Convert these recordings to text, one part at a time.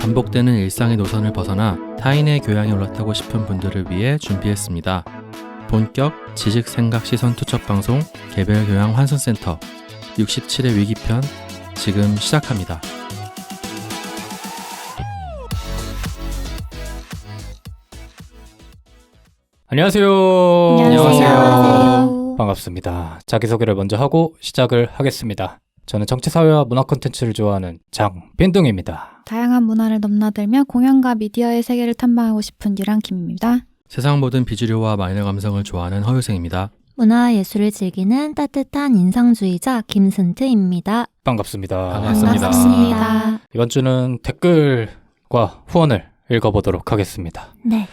반복되는 일상의 노선을 벗어나 타인의 교양에 올라타고 싶은 분들을 위해 준비했습니다. 본격 지식 생각 시선 투척 방송 개별 교양 환승센터 67회 위기편 지금 시작합니다. 안녕하세요. 안녕하세요. 반갑습니다. 자기소개를 먼저 하고 시작을 하겠습니다. 저는 정치사회와 문화 콘텐츠를 좋아하는 장빈둥입니다. 다양한 문화를 넘나들며 공연과 미디어의 세계를 탐방하고 싶은 유랑킴입니다. 세상 모든 비주류와 마이너 감성을 좋아하는 허유생입니다. 문화예술을 즐기는 따뜻한 인상주의자 김순트입니다. 반갑습니다. 반갑습니다. 이번 주는 댓글과 후원을 읽어보도록 하겠습니다. 네.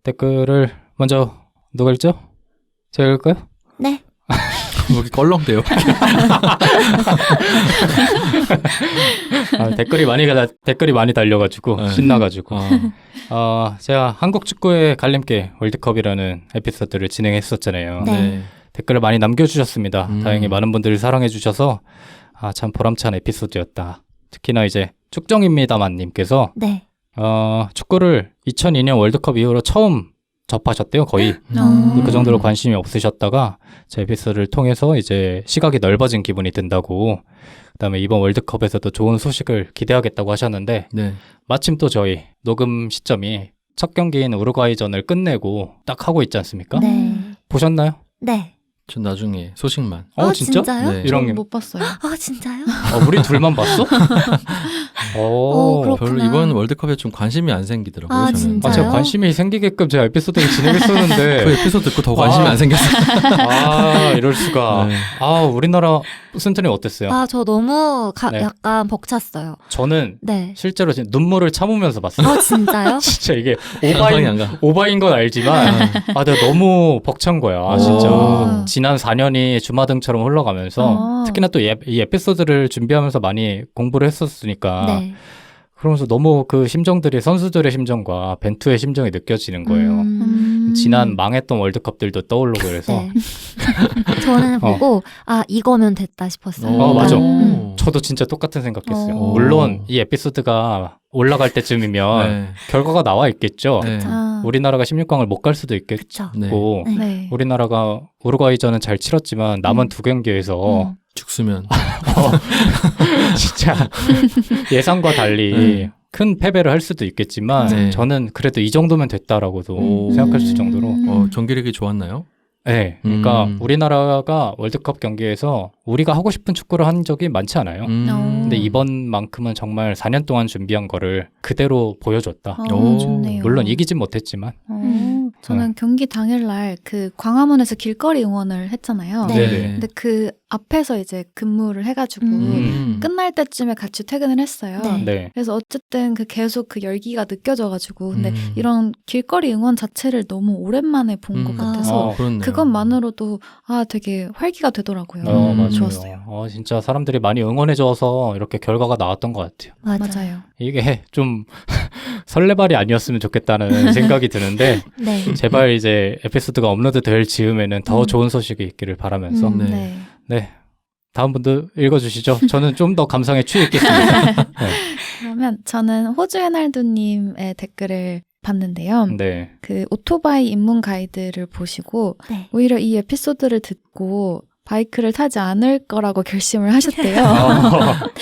댓글을 먼저 누가 읽죠? 제가 읽을까요? 네. 여기 껄렁대요. 댓글이 많이 달려가지고 네. 신나가지고 제가 한국 축구의 갈림길 월드컵이라는 에피소드를 진행했었잖아요. 네. 댓글을 많이 남겨주셨습니다. 음. 다행히 많은 분들이 사랑해주셔서 참 보람찬 에피소드였다. 특히나 이제 축정입니다만님께서 네. 축구를 2002년 월드컵 이후로 처음 접하셨대요. 거의 그 정도로 관심이 없으셨다가 제 에피소드를 통해서 이제 시각이 넓어진 기분이 든다고, 그다음에 이번 월드컵에서도 좋은 소식을 기대하겠다고 하셨는데 네. 마침 또 저희 녹음 시점이 첫 경기인 우루과이전을 끝내고 딱 하고 있지 않습니까? 네. 보셨나요? 네. 전 나중에 소식만. 진짜? 진짜요? 네. 이런 게 못 봤어요. 진짜요? 우리 둘만 봤어? 그렇구나. 별로 이번 월드컵에 좀 관심이 안 생기더라고요. 저는. 진짜요? 제가 관심이 생기게끔 제가 에피소드를 진행했었는데 그 에피소드 듣고 더 관심이 안 생겼어요. 이럴 수가. 네. 우리나라 순트님 어땠어요? 저 너무 네. 약간 벅찼어요. 저는 네. 실제로 진짜 눈물을 참으면서 봤어요. 진짜요? 진짜 이게 상상이 안 가. 오바인 건 알지만 내가 너무 벅찬 거야. 진짜 오. 지난 4년이 주마등처럼 흘러가면서 특히나 또 이 에피소드를 준비하면서 많이 공부를 했었으니까 네. 그러면서 너무 그 심정들이 선수들의 심정과 벤투의 심정이 느껴지는 거예요. 지난 망했던 월드컵들도 떠오르고 그래서 네. 저는 보고 이거면 됐다 싶었어요. 맞아. 음. 저도 진짜 똑같은 생각했어요. 오. 물론 이 에피소드가 올라갈 때쯤이면 네. 결과가 나와 있겠죠. 네. 우리나라가 16강을 못 갈 수도 있겠고 그쵸. 네. 네. 네. 우리나라가 우루과이전은 잘 치렀지만 남은 두 경기에서 죽으면. 진짜 예상과 달리 큰 패배를 할 수도 있겠지만 네. 저는 그래도 이 정도면 됐다라고도 오. 생각할 수 정도로 경기력이 좋았나요? 네, 그러니까 음. 우리나라가 월드컵 경기에서 우리가 하고 싶은 축구를 한 적이 많지 않아요. 근데 이번만큼은 정말 4년 동안 준비한 거를 그대로 보여줬다. 오. 좋네요. 물론 이기진 못했지만. 저는 경기 당일날 그 광화문에서 길거리 응원을 했잖아요. 네. 네네. 근데 그 앞에서 이제 근무를 해가지고 끝날 때쯤에 같이 퇴근을 했어요. 네. 네. 그래서 어쨌든 계속 그 열기가 느껴져가지고 근데 음. 이런 길거리 응원 자체를 너무 오랜만에 본 것 같아서 그렇네요. 그것만으로도 되게 활기가 되더라고요. 맞아요. 좋았어요. 진짜 사람들이 많이 응원해줘서 이렇게 결과가 나왔던 것 같아요. 맞아요. 이게 좀 설레발이 아니었으면 좋겠다는 생각이 드는데 네. 제발 이제 에피소드가 업로드 될 즈음에는 더 좋은 소식이 있기를 바라면서 네. 네, 다음 분도 읽어주시죠. 저는 좀 더 감상에 취해 있겠습니다. 그러면 저는 호주 해날두님의 댓글을 봤는데요. 네. 그 오토바이 입문 가이드를 보시고 네. 오히려 이 에피소드를 듣고 바이크를 타지 않을 거라고 결심을 하셨대요.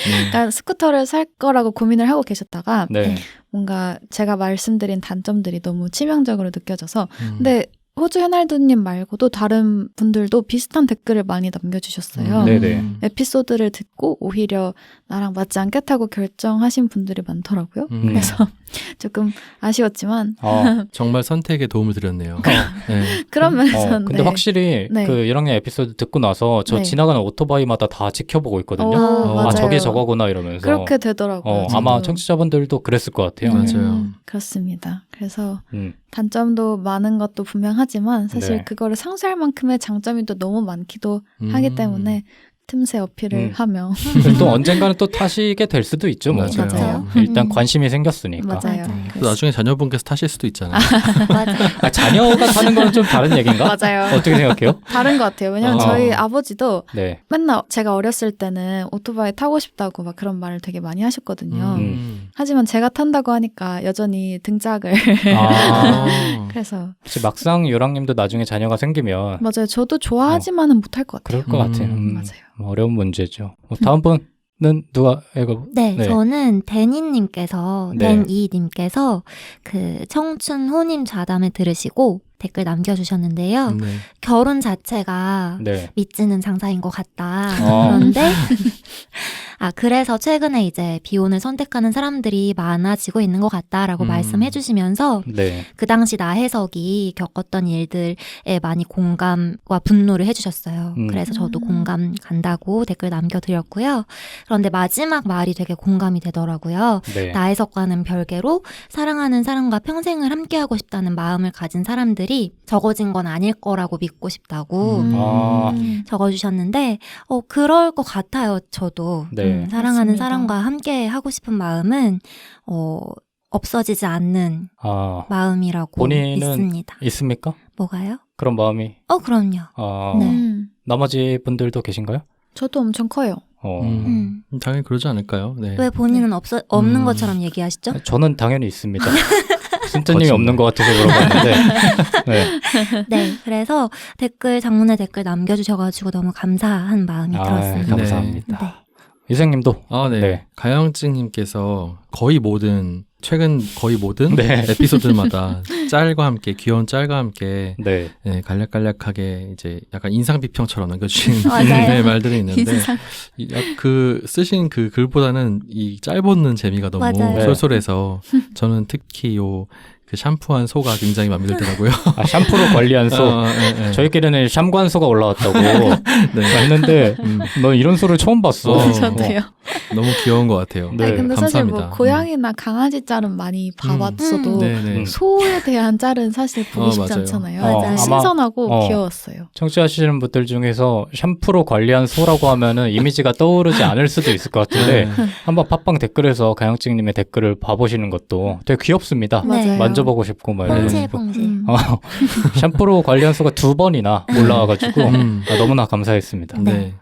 그러니까 스쿠터를 살 거라고 고민을 하고 계셨다가 네. 뭔가 제가 말씀드린 단점들이 너무 치명적으로 느껴져서 근데 호주 해날두님 말고도 다른 분들도 비슷한 댓글을 많이 남겨주셨어요. 네네. 에피소드를 듣고 오히려 나랑 맞지 않겠다고 결정하신 분들이 많더라고요. 그래서 조금 아쉬웠지만 정말 선택에 도움을 드렸네요. 네. 그런 면에서는 근데 확실히 네. 그 1학년 에피소드 듣고 나서 저 네. 지나가는 오토바이마다 다 지켜보고 있거든요. 맞아요. 저게 저거구나 이러면서. 그렇게 되더라고요. 아마 저도. 청취자분들도 그랬을 것 같아요. 맞아요. 그렇습니다. 그래서 음. 단점도 많은 것도 분명하지만 사실 네. 그거를 상쇄할 만큼의 장점이 또 너무 많기도 하기 때문에 틈새 어필을 하며 또 언젠가는 또 타시게 될 수도 있죠. 뭐. 맞아요. 일단 관심이 생겼으니까. 맞아요. 맞아요. 또 나중에 자녀분께서 타실 수도 있잖아요. 맞아. 아, 자녀가 타는 건 좀 다른 얘기인가? 맞아요. 어떻게 생각해요? 다른 것 같아요. 왜냐면 어. 저희 아버지도 네. 맨날 제가 어렸을 때는 오토바이 타고 싶다고 막 그런 말을 되게 많이 하셨거든요. 하지만 제가 탄다고 하니까 여전히 등짝을 아, 그래서 혹시 막상 유랑님도 나중에 자녀가 생기면 맞아요. 저도 좋아하지만은 못할 것 같아요. 그럴 것 같아요. 맞아요. 어려운 문제죠. 다음 분은 누가 이거 네, 네. 저는 데니님께서 네. 데니님께서 그 청춘 호님 좌담을 들으시고 댓글 남겨주셨는데요. 네. 결혼 자체가 네. 믿지는 장사인 것 같다. 어. 그런데 그래서 최근에 이제 비혼을 선택하는 사람들이 많아지고 있는 것 같다라고 말씀해 주시면서 네. 그 당시 나혜석이 겪었던 일들에 많이 공감과 분노를 해주셨어요. 그래서 저도 공감 간다고 댓글 남겨드렸고요. 그런데 마지막 말이 되게 공감이 되더라고요. 네. 나혜석과는 별개로 사랑하는 사람과 평생을 함께하고 싶다는 마음을 가진 사람들이 적어진 건 아닐 거라고 믿고 싶다고 아. 적어주셨는데 그럴 것 같아요. 저도 네. 사랑하는 맞습니다. 사람과 함께 하고 싶은 마음은 없어지지 않는 아, 마음이라고 본인은 믿습니다. 있습니까? 뭐가요? 그런 마음이 그럼요. 아, 나머지 분들도 계신가요? 저도 엄청 커요. 당연히 그러지 않을까요? 네. 왜 본인은 없는 것처럼 얘기하시죠? 저는 당연히 있습니다. 순자님이 거짓말. 없는 것 같아서 물어봤는데. 네. 네, 그래서 장문의 댓글 남겨주셔가지고 너무 감사한 마음이 들었습니다. 감사합니다. 네. 유생님도. 네. 네. 가영증님께서 최근 거의 모든 네. 에피소드마다 짤과 함께 귀여운 짤과 함께 네. 네, 간략간략하게 이제 약간 인상 비평처럼 남겨주신 맞아요. 네, 말들이 있는데 인상. 쓰신 그 글보다는 이 짤 보는 재미가 너무 맞아요. 쏠쏠해서 저는 특히 그 샴푸한 소가 굉장히 마음에 들더라고요. 샴푸로 관리한 소. 네. 저희끼리는 샴관소가 올라왔다고 네. 했는데 너 이런 소를 처음 봤어. 저도요. 너무 귀여운 것 같아요. 네. 아니, 근데 사실 감사합니다. 뭐 고양이나 강아지 짤은 많이 봐봤어도 네네. 소에 대한 짤은 사실 보기 쉽지 맞아요. 않잖아요. 맞아요. 신선하고 귀여웠어요. 청취하시는 분들 중에서 샴푸로 관리한 소라고 하면은 이미지가 떠오르지 않을 수도 있을 것 같은데 네. 한번 팟빵 댓글에서 가영증님의 댓글을 봐보시는 것도 되게 귀엽습니다. 네. 만져보고 싶고 막 이러고 싶고. 봉실봉실. 샴푸로 관리한 소가 2번이나 올라와가지고 너무나 감사했습니다. 네.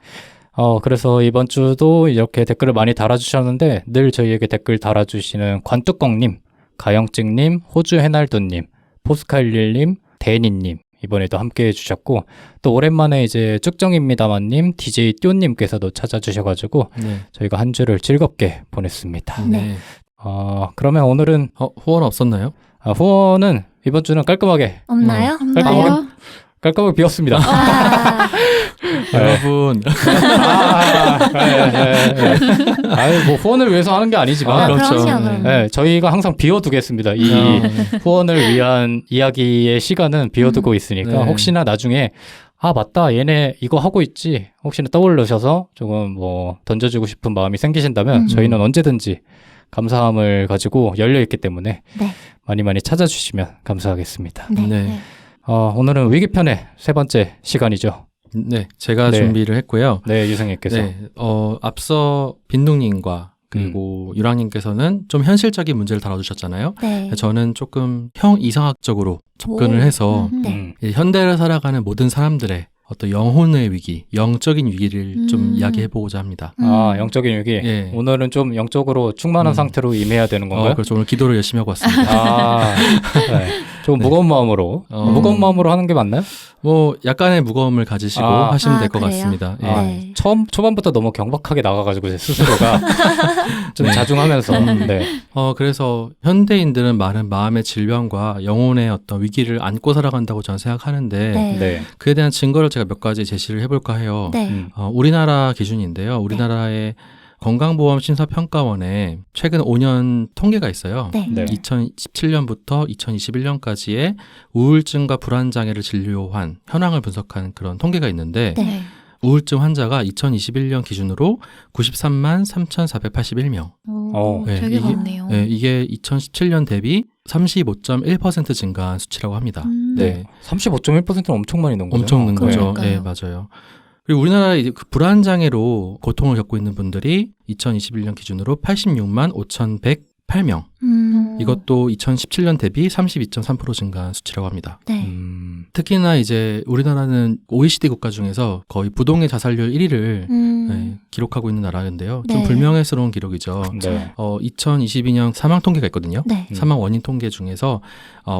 그래서 이번 주도 이렇게 댓글을 많이 달아주셨는데 늘 저희에게 댓글 달아주시는 관뚜껑님, 가영증님, 호주 해날도님, 포스카11님, 데니님 이번에도 함께 해주셨고 또 오랜만에 이제 쭉정입니다만님, DJ 띠오님께서도 찾아주셔가지고 네. 저희가 한 주를 즐겁게 보냈습니다. 네. 그러면 오늘은 후원 없었나요? 후원은 이번 주는 깔끔하게 없나요? 깔끔하게 비웠습니다. 여러분 뭐 후원을 위해서 하는 게 아니지만 그렇죠. 그럼요. 네, 저희가 항상 비워두겠습니다. 이 후원을 위한 이야기의 시간은 비워두고 있으니까 네. 혹시나 나중에 맞다 얘네 이거 하고 있지 혹시나 떠올르셔서 조금 뭐 던져주고 싶은 마음이 생기신다면 저희는 언제든지 감사함을 가지고 열려있기 때문에 네. 많이 많이 찾아주시면 감사하겠습니다. 네. 네. 오늘은 위기편의 세 번째 시간이죠. 네, 제가 네. 준비를 했고요. 네, 유성님께서. 네, 앞서 빈둥님과 그리고 유랑님께서는 좀 현실적인 문제를 다뤄주셨잖아요. 네. 저는 조금 이상학적으로 접근을 해서 네. 이 현대를 살아가는 모든 사람들의 어떤 영혼의 위기, 영적인 위기를 좀 이야기해보고자 합니다. 영적인 위기. 예. 오늘은 좀 영적으로 충만한 상태로 임해야 되는 건가요? 그렇죠. 오늘 기도를 열심히 하고 왔습니다. 네. 좀 무거운 마음으로. 무거운 마음으로 하는 게 맞나요? 뭐 약간의 무거움을 가지시고 하시면 될 것 그래요? 같습니다. 예. 네. 초반부터 너무 경박하게 나가가지고 제 스스로가 좀 자중하면서. 네. 그래서 현대인들은 많은 마음의 질병과 영혼의 어떤 위기를 안고 살아간다고 저는 생각하는데 네. 네. 그에 대한 증거를 제가 몇 가지 제시를 해볼까 해요. 네. 우리나라 기준인데요. 우리나라의 건강보험심사평가원에 최근 5년 통계가 있어요. 네. 네. 2017년부터 2021년까지의 우울증과 불안장애를 진료한 현황을 분석한 그런 통계가 있는데 네. 우울증 환자가 2021년 기준으로 93만 3,481명. 네, 되게 이게- 많네요. 네, 이게 2017년 대비 35.1% 증가한 수치라고 합니다. 네. 네. 35.1%는 엄청 많이 넣은 거죠. 엄청 는 거죠. 그러니까요. 네, 맞아요. 그리고 우리나라 이제 그 불안장애로 고통을 겪고 있는 분들이 2021년 기준으로 86만 5,108명. 이것도 2017년 대비 32.3% 증가한 수치라고 합니다. 네. 특히나 이제 우리나라는 OECD 국가 중에서 거의 부동의 자살률 1위를 네, 기록하고 있는 나라인데요. 좀 네. 불명예스러운 기록이죠. 네. 2022년 사망 통계가 있거든요. 네. 사망 원인 통계 중에서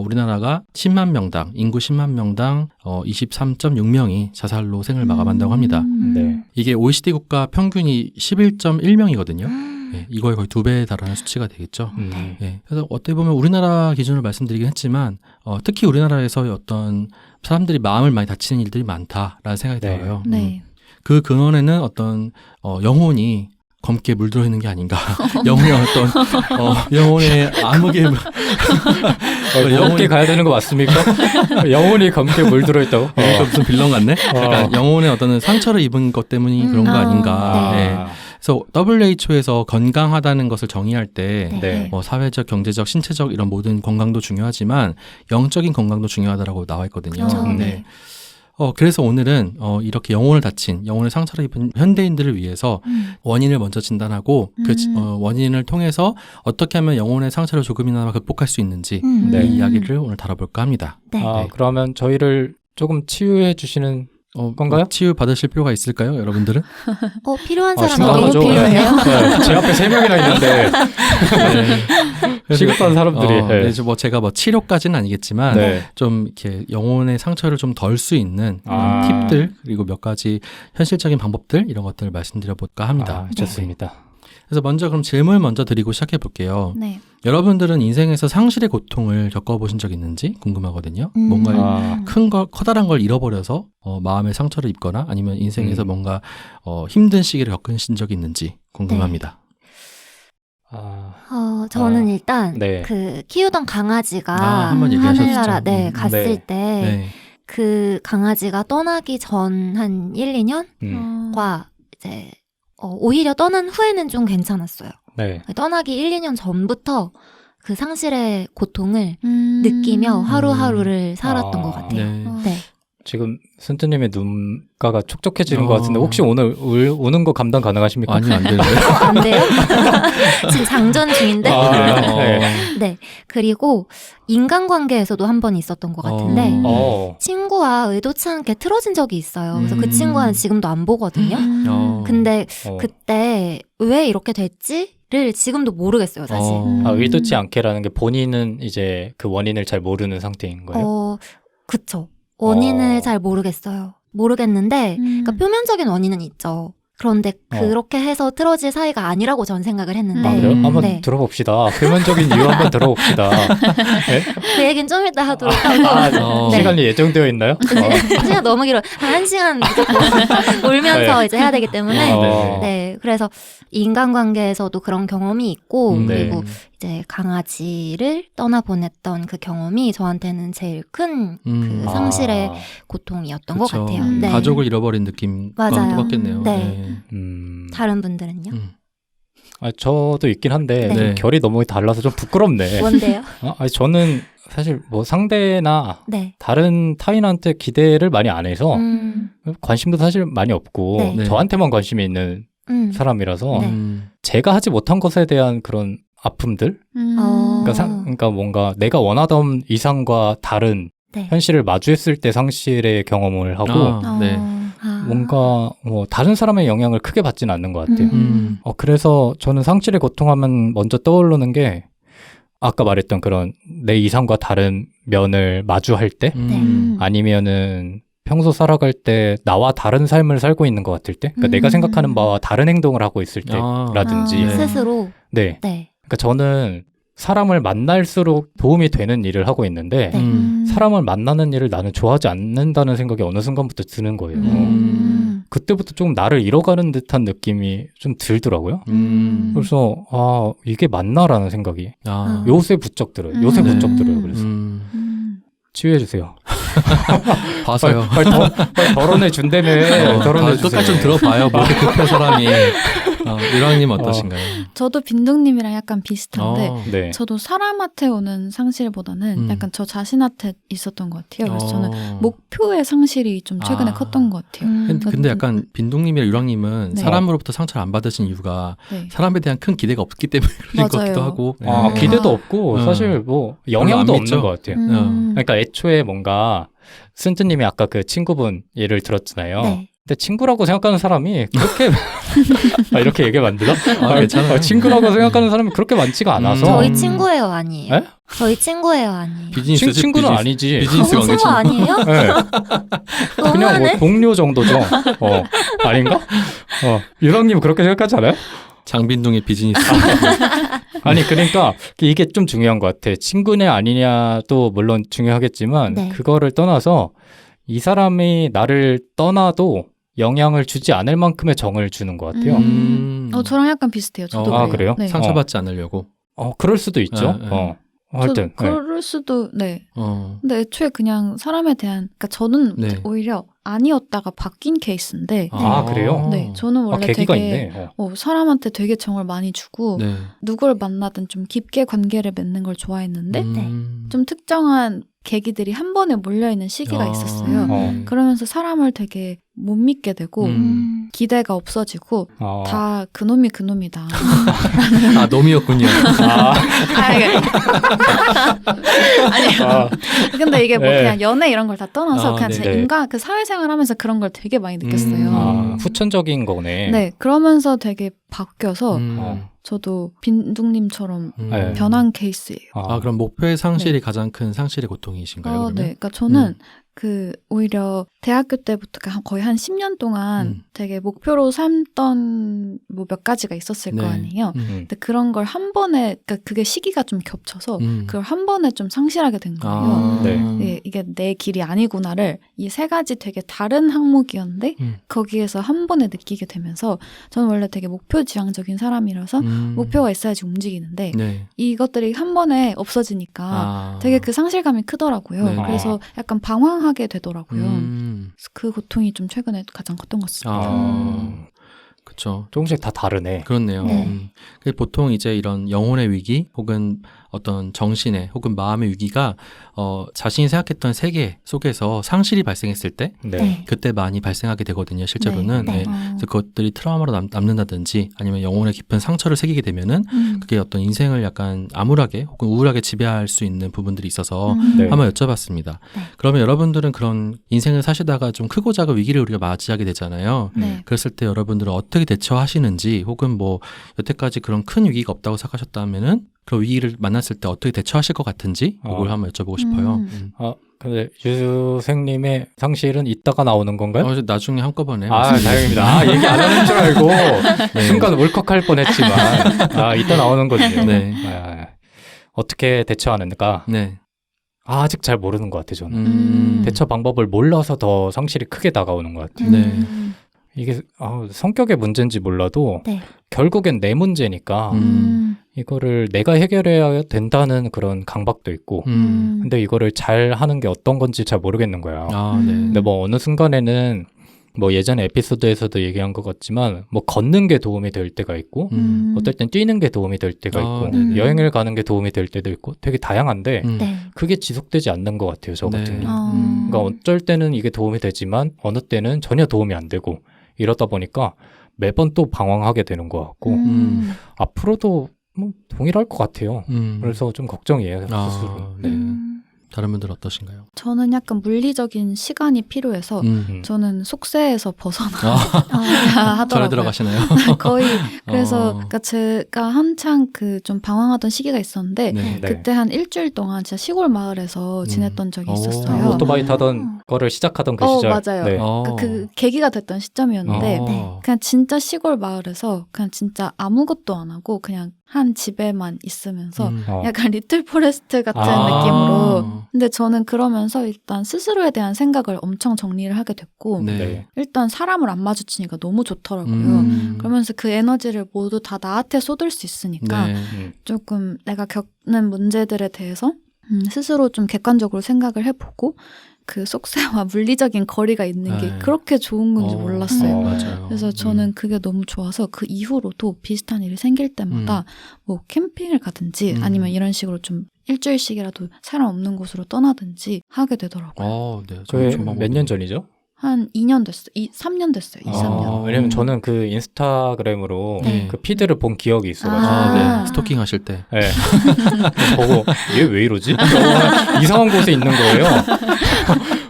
우리나라가 10만 명당, 인구 10만 명당 23.6명이 자살로 생을 마감한다고 합니다. 네. 이게 OECD 국가 평균이 11.1명이거든요. 네, 이거의 거의 2배에 달하는 수치가 되겠죠. 네, 그래서 어떻게 보면 우리나라 기준을 말씀드리긴 했지만 특히 우리나라에서의 어떤 사람들이 마음을 많이 다치는 일들이 많다라는 생각이 네. 들어요. 네. 그 근원에는 어떤 영혼이 검게 물들어 있는 게 아닌가. 영혼의 어떤 영혼의 암흑의 영혼이 가야 되는 거 맞습니까? 영혼이 검게 물들어 있다고? 이거 무슨 빌런 같네. 약간 영혼의 어떤 상처를 입은 것 때문이 그런 거 아닌가. 네. 네. 그래서 WHO에서 건강하다는 것을 정의할 때 네. 뭐 사회적, 경제적, 신체적 이런 모든 건강도 중요하지만 영적인 건강도 중요하다라고 나와 있거든요. 그렇죠. 네. 그래서 오늘은 이렇게 영혼을 다친, 영혼의 상처를 입은 현대인들을 위해서 원인을 먼저 진단하고 그 원인을 통해서 어떻게 하면 영혼의 상처를 조금이나마 극복할 수 있는지 네. 이 이야기를 오늘 다뤄볼까 합니다. 네. 네. 그러면 저희를 조금 치유해 주시는 건가요? 치유 받으실 필요가 있을까요, 여러분들은? 필요한 아, 사람 심각하죠. 너무 필요해요. 네. 제 앞에 3명이나 있는데 시급한 사람들이. 네, 뭐 제가 뭐 치료까지는 아니겠지만 네. 좀 이렇게 영혼의 상처를 좀 덜 수 있는 아. 팁들 그리고 몇 가지 현실적인 방법들 이런 것들을 말씀드려 볼까 합니다. 좋습니다. 그래서 먼저 그럼 질문 먼저 드리고 시작해 볼게요. 네. 여러분들은 인생에서 상실의 고통을 겪어보신 적 있는지 궁금하거든요. 뭔가 커다란 걸 잃어버려서 마음의 상처를 입거나 아니면 인생에서 뭔가 힘든 시기를 겪으신 적이 있는지 궁금합니다. 저는 일단 네. 그 키우던 강아지가 한번 얘기하셨죠. 하늘나라 갔을 네. 때 그 강아지가 떠나기 전 한 1, 2년과 이제 오히려 떠난 후에는 좀 괜찮았어요. 네. 떠나기 1, 2년 전부터 그 상실의 고통을 느끼며 하루하루를 살았던 것 같아요. 네. 지금 순트님의 눈가가 촉촉해지는 것 같은데 혹시 오늘 우는 거 감당 가능하십니까? 아니요, 안 되는데. 안 돼요? 지금 장전 중인데. 네. 그리고 인간관계에서도 한 번 있었던 것 같은데 친구와 의도치 않게 틀어진 적이 있어요. 그래서 그 친구는 지금도 안 보거든요. 근데 그때 왜 이렇게 됐지?를 지금도 모르겠어요, 사실. 의도치 않게라는 게 본인은 이제 그 원인을 잘 모르는 상태인 거예요? 그쵸. 원인을 잘 모르겠어요. 모르겠는데, 그러니까 표면적인 원인은 있죠. 그런데 그렇게 해서 틀어질 사이가 아니라고 전 생각을 했는데. 그래요? 한번 들어봅시다. 표면적인 이유 한번 들어봅시다. 네? 그 얘기는 좀 이따 하도록 하고. 네. 시간이 예정되어 있나요? 시간 너무 길어. 한 1시간 울면서 이제 해야 되기 때문에. 네. 그래서 인간관계에서도 그런 경험이 있고, 그리고 이제 강아지를 떠나보냈던 그 경험이 저한테는 제일 큰 그 상실의 고통이었던 것 같아요. 네. 가족을 잃어버린 느낌과 똑같겠네요. 네. 다른 분들은요? 저도 있긴 한데 네. 결이 너무 달라서 좀 부끄럽네. 뭔데요? 저는 사실 뭐 상대나 네. 다른 타인한테 기대를 많이 안 해서 관심도 사실 많이 없고 네. 저한테만 관심이 있는 사람이라서 제가 하지 못한 것에 대한 그런 아픔들 그러니까 뭔가 내가 원하던 이상과 다른 현실을 마주했을 때 상실의 경험을 하고 뭔가 다른 사람의 영향을 크게 받지는 않는 것 같아요. 그래서 저는 상실의 고통하면 먼저 떠오르는 게 아까 말했던 그런 내 이상과 다른 면을 마주할 때 아니면은 평소 살아갈 때 나와 다른 삶을 살고 있는 것 같을 때 그러니까 내가 생각하는 바와 다른 행동을 하고 있을 때라든지 스스로 네. 그러니까 저는 사람을 만날수록 도움이 되는 일을 하고 있는데 사람을 만나는 일을 나는 좋아하지 않는다는 생각이 어느 순간부터 드는 거예요. 그때부터 조금 나를 잃어가는 듯한 느낌이 좀 들더라고요. 그래서 이게 맞나라는 생각이 요새 부쩍 들어요. 그래서 치유해주세요. 봐서요. 빨리 덜어내 준다며. 끝까지 좀 들어봐요. 뭐 이렇게 급해 사람이. 유랑님 어떠신가요? 저도 빈둥님이랑 약간 비슷한데 네. 저도 사람한테 오는 상실보다는 약간 저 자신한테 있었던 것 같아요. 그래서 저는 목표의 상실이 좀 최근에 컸던 것 같아요. 근데 약간 빈둥님이랑 유랑님은 네. 사람으로부터 상처를 안 받으신 이유가 네. 사람에 대한 큰 기대가 없기 때문에 그런 것 같기도 맞아요. 하고. 아, 네. 기대도 없고 사실 뭐 영향도 안 믿죠? 없는 것 같아요. 그러니까 애초에 뭔가 순트님이 아까 그 친구분 예를 들었잖아요. 네. 근데 친구라고 생각하는 사람이 그렇게 이렇게 얘기하면 안 되나? 괜찮아요. 친구라고 생각하는 사람이 그렇게 많지가 않아서 저희 친구예요, 아니에요? 에? 저희 친구예요, 아니에요? 비즈니스 친구는 아니지. 비즈니스 친구 관계죠. 아니에요? 네. 그냥 뭐 너무하네. 동료 정도죠. 아닌가? 유랑님 그렇게 생각하지 않아요? 장빈둥의 비즈니스. 아니 그러니까 이게 좀 중요한 것 같아. 친구냐 아니냐도 물론 중요하겠지만 네. 그거를 떠나서 이 사람이 나를 떠나도 영향을 주지 않을 만큼의 정을 주는 것 같아요. 저랑 약간 비슷해요. 저도 아, 그래요. 그래요? 네. 상처받지 않으려고. 그럴 수도 있죠. 네. 하여튼 그럴 수도 네. 어. 근데 애초에 그냥 사람에 대한 그러니까 저는 네. 오히려 아니었다가 바뀐 케이스인데 아, 그래요? 네, 저는 원래 계기가 되게 있네. 사람한테 되게 정을 많이 주고 네. 누굴 만나든 좀 깊게 관계를 맺는 걸 좋아했는데 음. 좀 특정한 계기들이 한 번에 몰려있는 시기가 아. 있었어요. 어. 그러면서 사람을 되게 못 믿게 되고 기대가 없어지고 다 그놈이 그놈이다. 아, 놈이었군요. 근데 이게 뭐 네. 그냥 연애 이런 걸 다 떠나서 그냥 네네. 진짜 인간 그 사회생활 하면서 그런 걸 되게 많이 느꼈어요. 후천적인 거네. 네, 그러면서 되게 바뀌어서 음. 저도 빈둥님처럼 네. 변한 케이스예요. 아, 그럼 목표의 상실이 가장 큰 상실의 고통이신가요? 그러면? 네, 그러니까 저는 오히려 대학교 때부터 거의 한 10년 동안 되게 목표로 삼던 뭐 몇 가지가 있었을 거 아니에요. 근데 그런 걸 한 번에, 그러니까 그게 시기가 좀 겹쳐서 그걸 한 번에 좀 상실하게 된 거예요. 네, 이게 내 길이 아니구나를 이 세 가지 되게 다른 항목이었는데 거기에서 한 번에 느끼게 되면서 저는 원래 되게 목표 지향적인 사람이라서 목표가 있어야지 움직이는데 네. 이것들이 한 번에 없어지니까 되게 그 상실감이 크더라고요. 네. 그래서 약간 방황하게 되더라고요. 그래서 그 고통이 좀 최근에 가장 컸던 것 같습니다. 그렇죠. 조금씩 다 다르네. 그렇네요. 네. 보통 이제 이런 영혼의 위기 혹은 어떤 정신의 혹은 마음의 위기가 자신이 생각했던 세계 속에서 상실이 발생했을 때 네. 그때 많이 발생하게 되거든요. 실제로는. 네. 네. 그래서 그것들이 트라우마로 남는다든지 아니면 영혼에 깊은 상처를 새기게 되면은 그게 어떤 인생을 약간 암울하게 혹은 우울하게 지배할 수 있는 부분들이 있어서 네. 한번 여쭤봤습니다. 네. 그러면 여러분들은 그런 인생을 사시다가 좀 크고 작은 위기를 우리가 맞이하게 되잖아요. 네. 그랬을 때 여러분들은 어떻게 대처하시는지 혹은 뭐 여태까지 그런 큰 위기가 없다고 생각하셨다면은 그 위기를 만났을 때 어떻게 대처하실 것 같은지 그걸 한번 여쭤보고 싶어요. 근데 유생님의 상실은 이따가 나오는 건가요? 나중에 한꺼번에. 다행입니다. 얘기 안 하는 줄 알고 순간 울컥할 뻔했지만 이따 나오는 거군요. 네. 어떻게 대처하는가? 네. 아직 잘 모르는 것 같아요. 저는 대처 방법을 몰라서 더 상실이 크게 다가오는 것 같아요. 네. 이게 성격의 문제인지 몰라도 네. 결국엔 내 문제니까 이거를 내가 해결해야 된다는 그런 강박도 있고 근데 이거를 잘 하는 게 어떤 건지 잘 모르겠는 거야. 네. 근데 뭐 어느 순간에는 뭐 예전에 에피소드에서도 얘기한 것 같지만 뭐 걷는 게 도움이 될 때가 있고 어떨 땐 뛰는 게 도움이 될 때가 있고 네네. 여행을 가는 게 도움이 될 때도 있고 되게 다양한데 네. 그게 지속되지 않는 것 같아요. 저 같은 네. 경우. 그러니까 어쩔 때는 이게 도움이 되지만 어느 때는 전혀 도움이 안 되고 이러다 보니까 매번 또 방황하게 되는 것 같고 앞으로도 뭐 동일할 것 같아요. 그래서 좀 걱정이에요. 스스로. 네. 다른 분들 어떠신가요? 저는 약간 물리적인 시간이 필요해서 저는 속세에서 벗어나야 하더라고요. 절에 들어가시나요? 거의 그래서 그러니까 제가 한창 그 좀 방황하던 시기가 있었는데 네. 그때 한 일주일 동안 진짜 시골 마을에서 지냈던 적이 있었어요. 오토바이 타던 거를 시작하던 그 시절. 맞아요. 네. 그러니까 그 계기가 됐던 시점이었는데 그냥 진짜 시골 마을에서 그냥 진짜 아무것도 안 하고 그냥 한 집에만 있으면서 약간 리틀 포레스트 같은 느낌으로. 근데 저는 그러면서 일단 스스로에 대한 생각을 엄청 정리를 하게 됐고 네. 일단 사람을 안 마주치니까 너무 좋더라고요. 그러면서 그 에너지를 모두 다 나한테 쏟을 수 있으니까 조금 내가 겪는 문제들에 대해서 스스로 좀 객관적으로 생각을 해보고 그 속세와 물리적인 거리가 있는 게 네. 그렇게 좋은 건지 몰랐어요. 맞아요. 그래서 저는 그게 너무 좋아서 그 이후로도 비슷한 일이 생길 때마다 뭐 캠핑을 가든지 아니면 이런 식으로 좀 일주일씩이라도 사람 없는 곳으로 떠나든지 하게 되더라고요. 네. 그게 몇 년 전이죠? 한 2년 됐어요. 3년 됐어요. 2, 3년. 왜냐면 저는 그 인스타그램으로 네. 그 피드를 본 기억이 있어가지고 아. 네. 스토킹 하실 때. 네. 보고 얘 왜 이러지? 이상한 곳에 있는 거예요.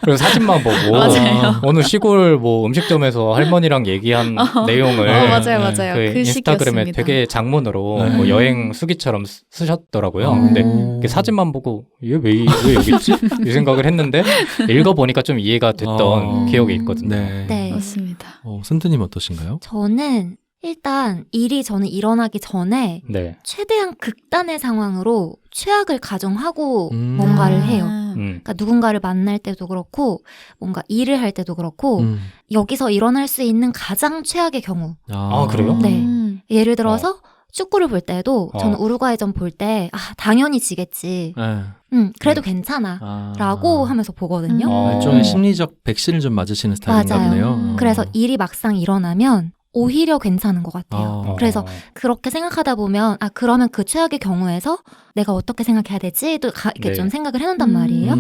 그래서 사진만 보고 맞아요. 어느 시골 뭐 음식점에서 할머니랑 얘기한 내용을 맞아요, 맞아요. 그 그 인스타그램에 시기였습니다. 되게 장문으로 네. 뭐 여행 수기처럼 쓰셨더라고요. 음. 근데 그 사진만 보고 얘 왜 여기 있지? 이 생각을 했는데 읽어보니까 좀 이해가 됐던 기억이 있거든요. 네. 네. 맞습니다. 선트님 어떠신가요? 저는 일단 일이 저는 일어나기 전에 네. 최대한 극단의 상황으로 최악을 가정하고 음. 뭔가를 해요. 음. 그러니까 누군가를 만날 때도 그렇고 뭔가 일을 할 때도 그렇고 여기서 일어날 수 있는 가장 최악의 경우. 아, 그래요? 네. 예를 들어서 축구를 볼 때도 저는 어. 우루과이전 볼 때 당연히 지겠지. 네. 그래도 괜찮아. 라고 하면서 보거든요. 일종의 심리적 백신을 좀 맞으시는 스타일인가 맞아요. 보네요. 그래서 일이 막상 일어나면 오히려 괜찮은 것 같아요. 그래서 그렇게 생각하다 보면 그러면 그 최악의 경우에서 내가 어떻게 생각해야 되지? 또 이렇게 네. 좀 생각을 해놓는단 말이에요.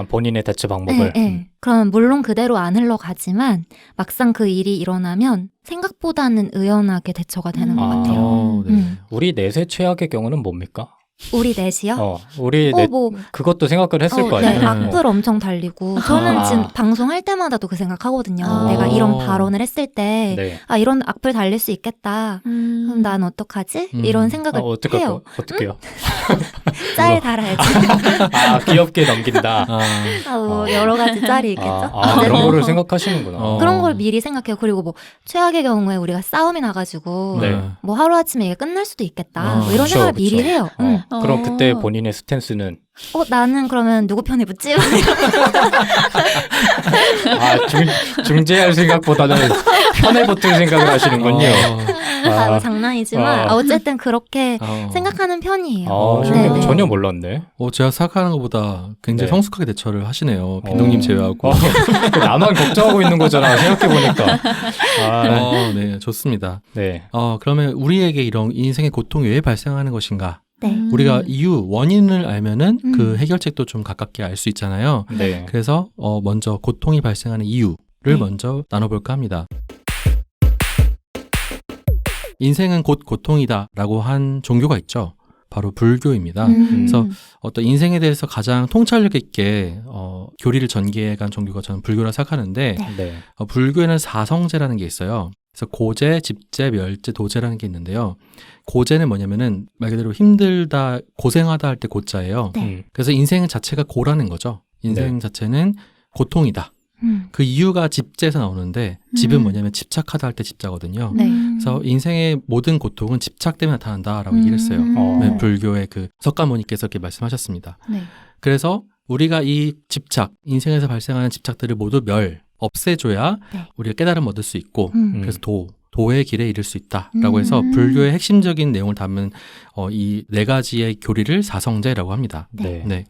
본인의 대처 방법을. 네. 그러면 물론 그대로 안 흘러가지만 막상 그 일이 일어나면 생각보다는 의연하게 대처가 되는 것 같아요. 네. 우리 넷의 최악의 경우는 뭡니까? 우리 넷이요? 우리 넷 뭐 그것도 생각을 했을 거 아니에요. 네, 악플 엄청 달리고 저는 지금 방송할 때마다도 그 생각하거든요. 내가 이런 발언을 했을 때 네. 이런 악플 달릴 수 있겠다. 그럼 난 어떡하지? 이런 생각을 해요. 어떡해요? 짤 달아야지. 귀엽게 넘긴다. 뭐 여러 가지 짤이 있겠죠. 그런 뭐 거를 생각하시는구나. 그런 걸 미리 생각해요. 그리고 뭐 최악의 경우에 우리가 싸움이 나가지고 네. 뭐 하루아침에 이게 끝날 수도 있겠다. 뭐 이런 그쵸, 생각을 그쵸. 미리 해요. 그럼 그때 본인의 스탠스는 나는 그러면 누구 편에 붙지? 중재할 생각보다는 편에 붙을 생각을 하시는군요. 장난이지만 어쨌든 그렇게 생각하는 편이에요. 저는 전혀 몰랐네. 제가 생각하는 것보다 굉장히 네. 성숙하게 대처를 하시네요. 빈동님 제외하고. 나만 걱정하고 있는 거잖아. 생각해보니까. 네, 좋습니다. 네. 그러면 우리에게 이런 인생의 고통이 왜 발생하는 것인가? 네. 우리가 이유, 원인을 알면은 그 해결책도 좀 가깝게 알 수 있잖아요. 네. 그래서 먼저 고통이 발생하는 이유를 먼저 나눠볼까 합니다. 인생은 곧 고통이다라고 한 종교가 있죠. 바로 불교입니다. 그래서 어떤 인생에 대해서 가장 통찰력 있게 교리를 전개해간 종교가 저는 불교라 생각하는데 네. 불교에는 사성제라는 게 있어요. 그래서 고제, 집제, 멸제, 도제라는 게 있는데요. 고제는 뭐냐면은 말 그대로 힘들다, 고생하다 할 때 고자예요. 네. 그래서 인생 자체가 고라는 거죠. 인생 자체는 고통이다. 그 이유가 집제에서 나오는데 집은 뭐냐면 집착하다 할 때 집자거든요. 네. 그래서 인생의 모든 고통은 집착 때문에 나타난다라고 얘기를 했어요. 네, 불교의 그 석가모니께서 이렇게 말씀하셨습니다. 네. 그래서 우리가 이 집착, 인생에서 발생하는 집착들을 모두 없애줘야 네. 우리가 깨달음 얻을 수 있고 그래서 도의 길에 이를 수 있다라고 해서 음. 불교의 핵심적인 내용을 담은 이 네 가지의 교리를 사성제라고 합니다. 네. 네.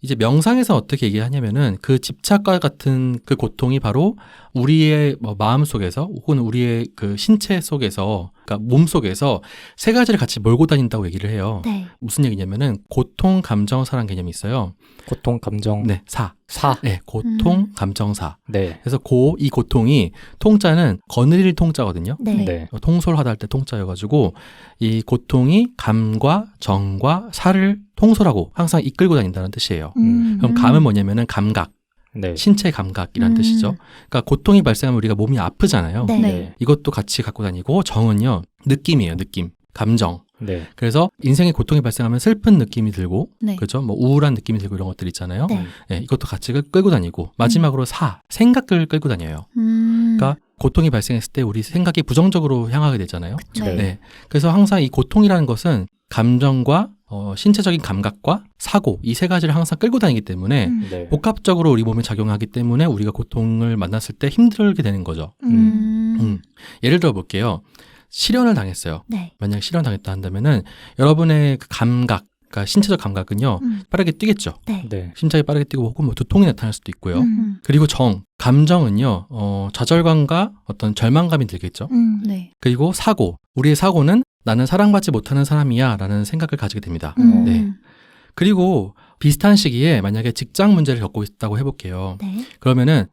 이제 명상에서 어떻게 얘기하냐면은 그 집착과 같은 그 고통이 바로 우리의 마음 속에서 혹은 우리의 그 신체 속에서, 그러니까 몸 속에서 세 가지를 같이 몰고 다닌다고 얘기를 해요. 네. 무슨 얘기냐면은 고통, 감정, 사라는 개념이 있어요. 고통, 감정, 네, 사. 네, 고통, 감정, 사. 네. 그래서 이 고통이 통자는 거느릴 통자거든요. 네. 네. 통솔하다 할 때 통자여가지고 이 고통이 감과 정과 사를 통솔하고 항상 이끌고 다닌다는 뜻이에요. 그럼 감은 뭐냐면은 감각, 네. 신체 감각이라는 뜻이죠. 그러니까 고통이 발생하면 우리가 몸이 아프잖아요. 네. 네. 이것도 같이 갖고 다니고 정은요, 느낌이에요. 느낌, 감정. 네. 그래서 인생의 고통이 발생하면 슬픈 느낌이 들고, 네. 그렇죠? 뭐 우울한 느낌이 들고 이런 것들 있잖아요. 네. 네, 이것도 같이 끌고 다니고 마지막으로 생각을 끌고 다녀요. 그러니까 고통이 발생했을 때 우리 생각이 부정적으로 향하게 되잖아요. 네. 네. 그래서 항상 이 고통이라는 것은 감정과 신체적인 감각과 사고 이 세 가지를 항상 끌고 다니기 때문에 네. 복합적으로 우리 몸에 작용하기 때문에 우리가 고통을 만났을 때 힘들게 되는 거죠. 예를 들어 볼게요. 실연을 당했어요. 네. 만약 실현 당했다 한다면은 여러분의 그 감각, 그러니까 신체적 감각은요 빠르게 뛰겠죠. 네. 네. 심장이 빠르게 뛰고 혹은 뭐 두통이 나타날 수도 있고요. 그리고 감정은요 좌절감과 어떤 절망감이 들겠죠. 네. 그리고 우리의 사고는 나는 사랑받지 못하는 사람이야 라는 생각을 가지게 됩니다. 네. 그리고 비슷한 시기에 만약에 직장 문제를 겪고 있다고 해볼게요. 네. 그러면은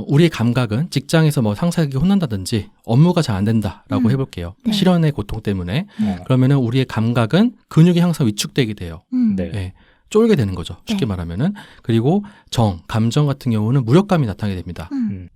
우리의 감각은 직장에서 뭐 상사에게 혼난다든지 업무가 잘 안 된다라고 해볼게요. 네. 실현의 고통 때문에. 어. 그러면은 우리의 감각은 근육이 항상 위축되게 돼요. 네. 네. 쫄게 되는 거죠. 쉽게 네. 말하면은. 그리고 감정 같은 경우는 무력감이 나타나게 됩니다.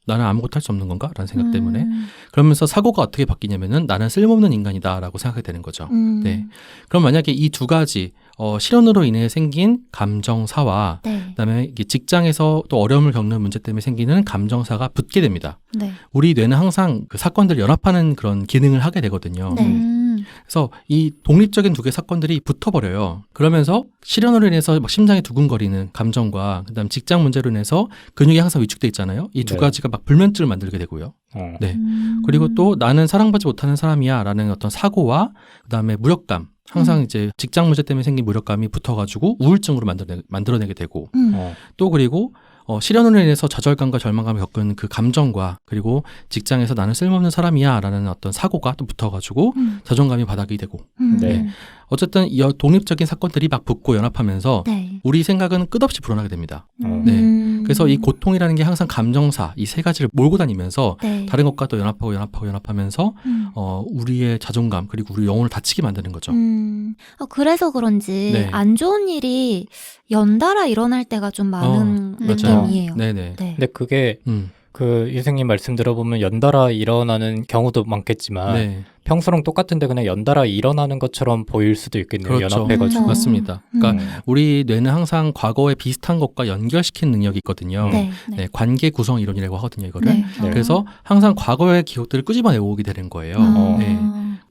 나는 아무것도 할 수 없는 건가? 라는 생각 때문에. 그러면서 사고가 어떻게 바뀌냐면은 나는 쓸모없는 인간이다 라고 생각하게 되는 거죠. 네. 그럼 만약에 이 두 가지 실현으로 인해 생긴 감정사와 네. 그다음에 이게 직장에서 또 어려움을 겪는 문제 때문에 생기는 감정사가 붙게 됩니다. 네. 우리 뇌는 항상 그 사건들을 연합하는 그런 기능을 하게 되거든요. 네. 그래서 이 독립적인 두 개의 사건들이 붙어버려요. 그러면서 실현으로 인해서 막 심장이 두근거리는 감정과 그다음 직장 문제로 인해서 근육이 항상 위축돼 있잖아요. 이 두 네. 가지가 막 불면증을 만들게 되고요. 네. 그리고 또 나는 사랑받지 못하는 사람이야 라는 어떤 사고와 그다음에 무력감, 항상 이제 직장 문제 때문에 생긴 무력감이 붙어가지고 우울증으로 만들어내게 되고 또 그리고 실현으로 인해서 좌절감과 절망감을 겪은 그 감정과 그리고 직장에서 나는 쓸모없는 사람이야 라는 어떤 사고가 또 붙어가지고 자존감이 바닥이 되고 네. 어쨌든 이 독립적인 사건들이 막 붙고 연합하면서 네. 우리 생각은 끝없이 불어나게 됩니다. 네. 그래서 이 고통이라는 게 항상 감정사 이 세 가지를 몰고 다니면서 네. 다른 것과 또 연합하면서 우리의 자존감 그리고 우리 영혼을 다치게 만드는 거죠. 그래서 그런지 네. 안 좋은 일이 연달아 일어날 때가 좀 많은 맞아요. 느낌이에요. 네네. 네. 근데 그게 그 유생님 말씀 들어보면 연달아 일어나는 경우도 많겠지만 네. 평소랑 똑같은데 그냥 연달아 일어나는 것처럼 보일 수도 있겠네요. 그렇죠. 연합해가지고. 맞습니다. 그러니까 우리 뇌는 항상 과거에 비슷한 것과 연결시키는 능력이 있거든요. 네. 네, 관계 구성 이론이라고 하거든요, 이거를. 네. 그래서 항상 과거의 기억들을 끄집어내고 오게 되는 거예요. 네.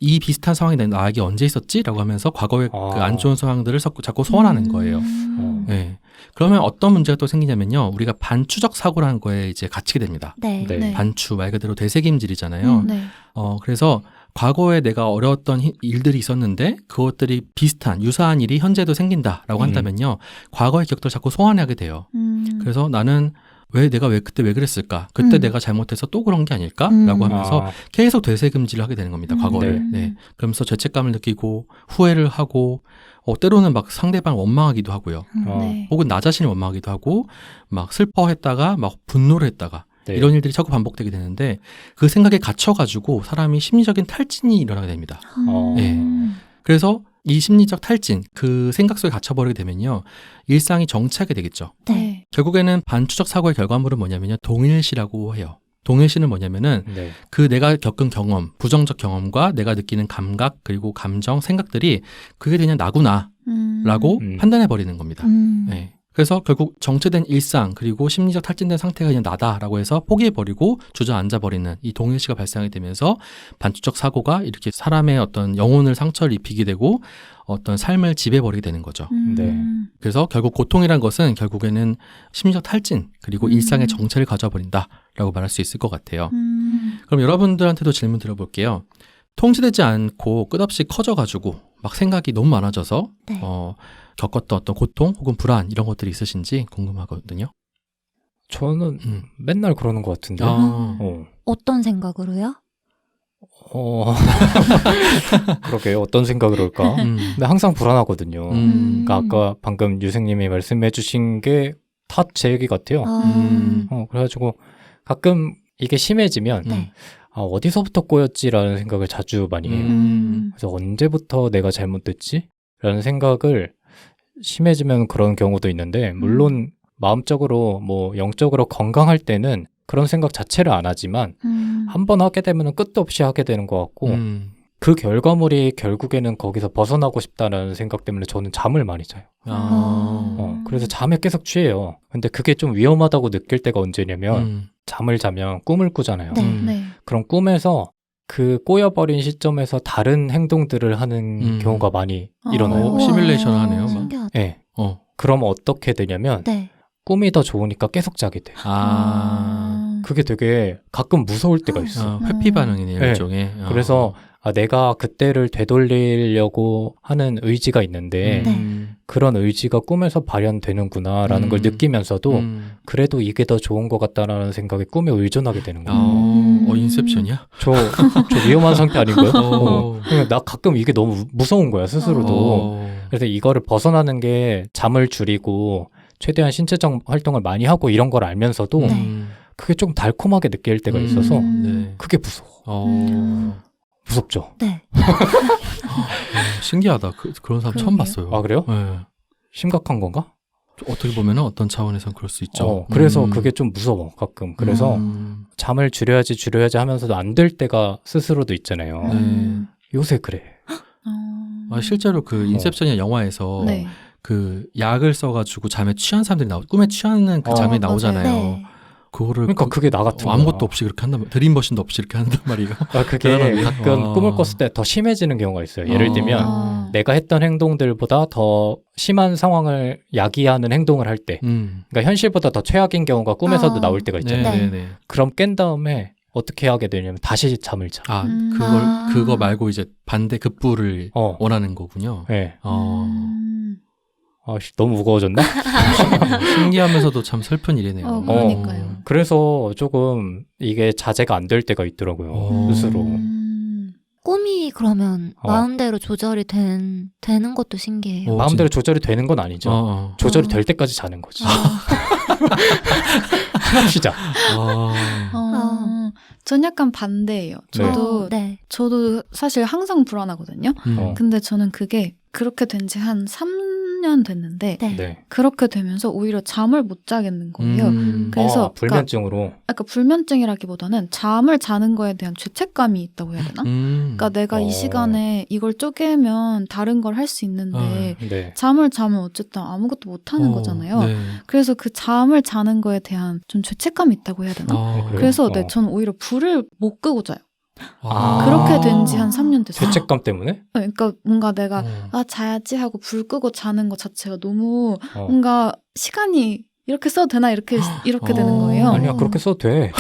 이 비슷한 상황이 나에게 언제 있었지? 라고 하면서 과거의 그 안 좋은 상황들을 자꾸 소환하는 거예요. 네. 그러면 어떤 문제가 또 생기냐면요. 우리가 반추적 사고라는 거에 이제 갇히게 됩니다. 네. 네. 네. 반추, 말 그대로 되새김질이잖아요. 네. 그래서 과거에 내가 어려웠던 일들이 있었는데 그것들이 비슷한, 유사한 일이 현재도 생긴다라고 한다면요. 과거의 기억들을 자꾸 소환하게 돼요. 그래서 나는 내가 그때 왜 그랬을까? 그때 내가 잘못해서 또 그런 게 아닐까?라고 하면서 계속 되새김질을 하게 되는 겁니다. 과거를. 네. 그러면서 죄책감을 느끼고 후회를 하고 때로는 막 상대방을 원망하기도 하고요. 네. 혹은 나 자신을 원망하기도 하고 막 슬퍼했다가 막 분노를 했다가 네. 이런 일들이 자꾸 반복되게 되는데 그 생각에 갇혀가지고 사람이 심리적인 탈진이 일어나게 됩니다. 네. 그래서 이 심리적 탈진, 그 생각 속에 갇혀버리게 되면요. 일상이 정체하게 되겠죠. 네. 결국에는 반추적 사고의 결과물은 뭐냐면요. 동일시라고 해요. 동일시는 뭐냐면은 네. 그 내가 겪은 경험, 부정적 경험과 내가 느끼는 감각, 그리고 감정, 생각들이 그게 그냥 나구나 라고 판단해버리는 겁니다. 네. 그래서 결국 정체된 일상 그리고 심리적 탈진된 상태가 그냥 나다라고 해서 포기해버리고 주저앉아버리는 이 동일시가 발생하게 되면서 반추적 사고가 이렇게 사람의 어떤 영혼을 상처를 입히게 되고 어떤 삶을 지배버리게 되는 거죠. 네. 그래서 결국 고통이란 것은 결국에는 심리적 탈진 그리고 일상의 정체를 가져버린다라고 말할 수 있을 것 같아요. 그럼 여러분들한테도 질문 드려볼게요. 통제되지 않고 끝없이 커져가지고 막 생각이 너무 많아져서 네. 겪었던 어떤 고통 혹은 불안 이런 것들이 있으신지 궁금하거든요. 저는 맨날 그러는 것 같은데. 어떤 생각으로요? 그러게 어떤 생각을 할까? 근데 항상 불안하거든요. 그러니까 아까 방금 유생님이 말씀해 주신 게 다 제 얘기 같아요. 그래가지고 가끔 이게 심해지면 네. 어디서부터 꼬였지라는 생각을 자주 많이 해요. 그래서 언제부터 내가 잘못됐지? 라는 생각을 심해지면 그런 경우도 있는데 물론 마음적으로 뭐 영적으로 건강할 때는 그런 생각 자체를 안 하지만 한 번 하게 되면 끝도 없이 하게 되는 것 같고 그 결과물이 결국에는 거기서 벗어나고 싶다는 생각 때문에 저는 잠을 많이 자요. 그래서 잠에 계속 취해요. 근데 그게 좀 위험하다고 느낄 때가 언제냐면 잠을 자면 꿈을 꾸잖아요. 네. 그럼 꿈에서 그 꼬여버린 시점에서 다른 행동들을 하는 경우가 많이 일어나요. 시뮬레이션을 하네요. 막. 신기하다. 네. 그럼 어떻게 되냐면 네. 꿈이 더 좋으니까 계속 자게 돼요. 그게 되게 가끔 무서울 때가 있어요. 회피 반응이네요, 네. 일종의. 그래서 내가 그때를 되돌리려고 하는 의지가 있는데 그런 의지가 꿈에서 발현되는구나라는 걸 느끼면서도 그래도 이게 더 좋은 것 같다라는 생각에 꿈에 의존하게 되는 거예요. 인셉션이야? 저 위험한 상태 아닌가요? 그냥 나 가끔 이게 너무 무서운 거야 스스로도. 그래서 이거를 벗어나는 게 잠을 줄이고 최대한 신체적 활동을 많이 하고 이런 걸 알면서도 그게 좀 달콤하게 느낄 때가 있어서 그게 무서워. 무섭죠? 네. 신기하다. 그런 사람 처음 그러게요. 봤어요. 아 그래요? 네. 심각한 건가? 어떻게 보면 어떤 차원에선 그럴 수 있죠. 그래서 그게 좀 무서워 가끔. 그래서 잠을 줄여야지 하면서도 안 될 때가 스스로도 있잖아요. 요새 그래. 실제로 그 인셉션이라는 영화에서 네. 그 약을 써가지고 잠에 취한 사람들이 꿈에 취하는 그 장면이 나오잖아요. 네. 그거를 그러니까 그게 나 같은 거야. 아무것도 없이 그렇게 한단 말이야. 드림머신도 없이 이렇게 한단 말이에요. 그게 대단하네. 가끔 꿈을 꿨을 때 더 심해지는 경우가 있어요. 예를 들면 내가 했던 행동들보다 더 심한 상황을 야기하는 행동을 할 때, 그러니까 현실보다 더 최악인 경우가 꿈에서도 나올 때가 있잖아요. 네. 그럼 깬 다음에 어떻게 하게 되냐면 다시 잠을 자. 그거 말고 이제 반대 급부를 원하는 거군요. 네. 어, 너무 무거워졌나? 신기하면서도 참 슬픈 일이네요. 그러니까요. 그래서 조금 이게 자제가 안 될 때가 있더라고요. 스스로. 꿈이 그러면 마음대로 조절이 되는 것도 신기해요. 마음대로 조절이 되는 건 아니죠. 조절이 될 때까지 자는 거지. 하나 쉬자. 전 약간 반대예요. 저도 사실 항상 불안하거든요. 근데 저는 그게 그렇게 된 지 한 3년 됐는데 그렇게 되면서 오히려 잠을 못 자겠는 거예요. 그래서 불면증으로. 그러니까 불면증이라기보다는 잠을 자는 거에 대한 죄책감이 있다고 해야 되나? 그러니까 내가 이 시간에 이걸 쪼개면 다른 걸 할 수 있는데 잠을 자면 어쨌든 아무것도 못 하는 거잖아요. 그래서 그 잠을 자는 거에 대한 좀 죄책감이 있다고 해야 되나? 그래서 저는 오히려 불을 못 끄고 자요. 그렇게 된 지 한 3년 됐어요. 죄책감 때문에? 그러니까 뭔가 내가 자야지 하고 불 끄고 자는 것 자체가 너무 뭔가 시간이 이렇게 써도 되나 이렇게 되는 거예요. 아니야 그렇게 써도 돼.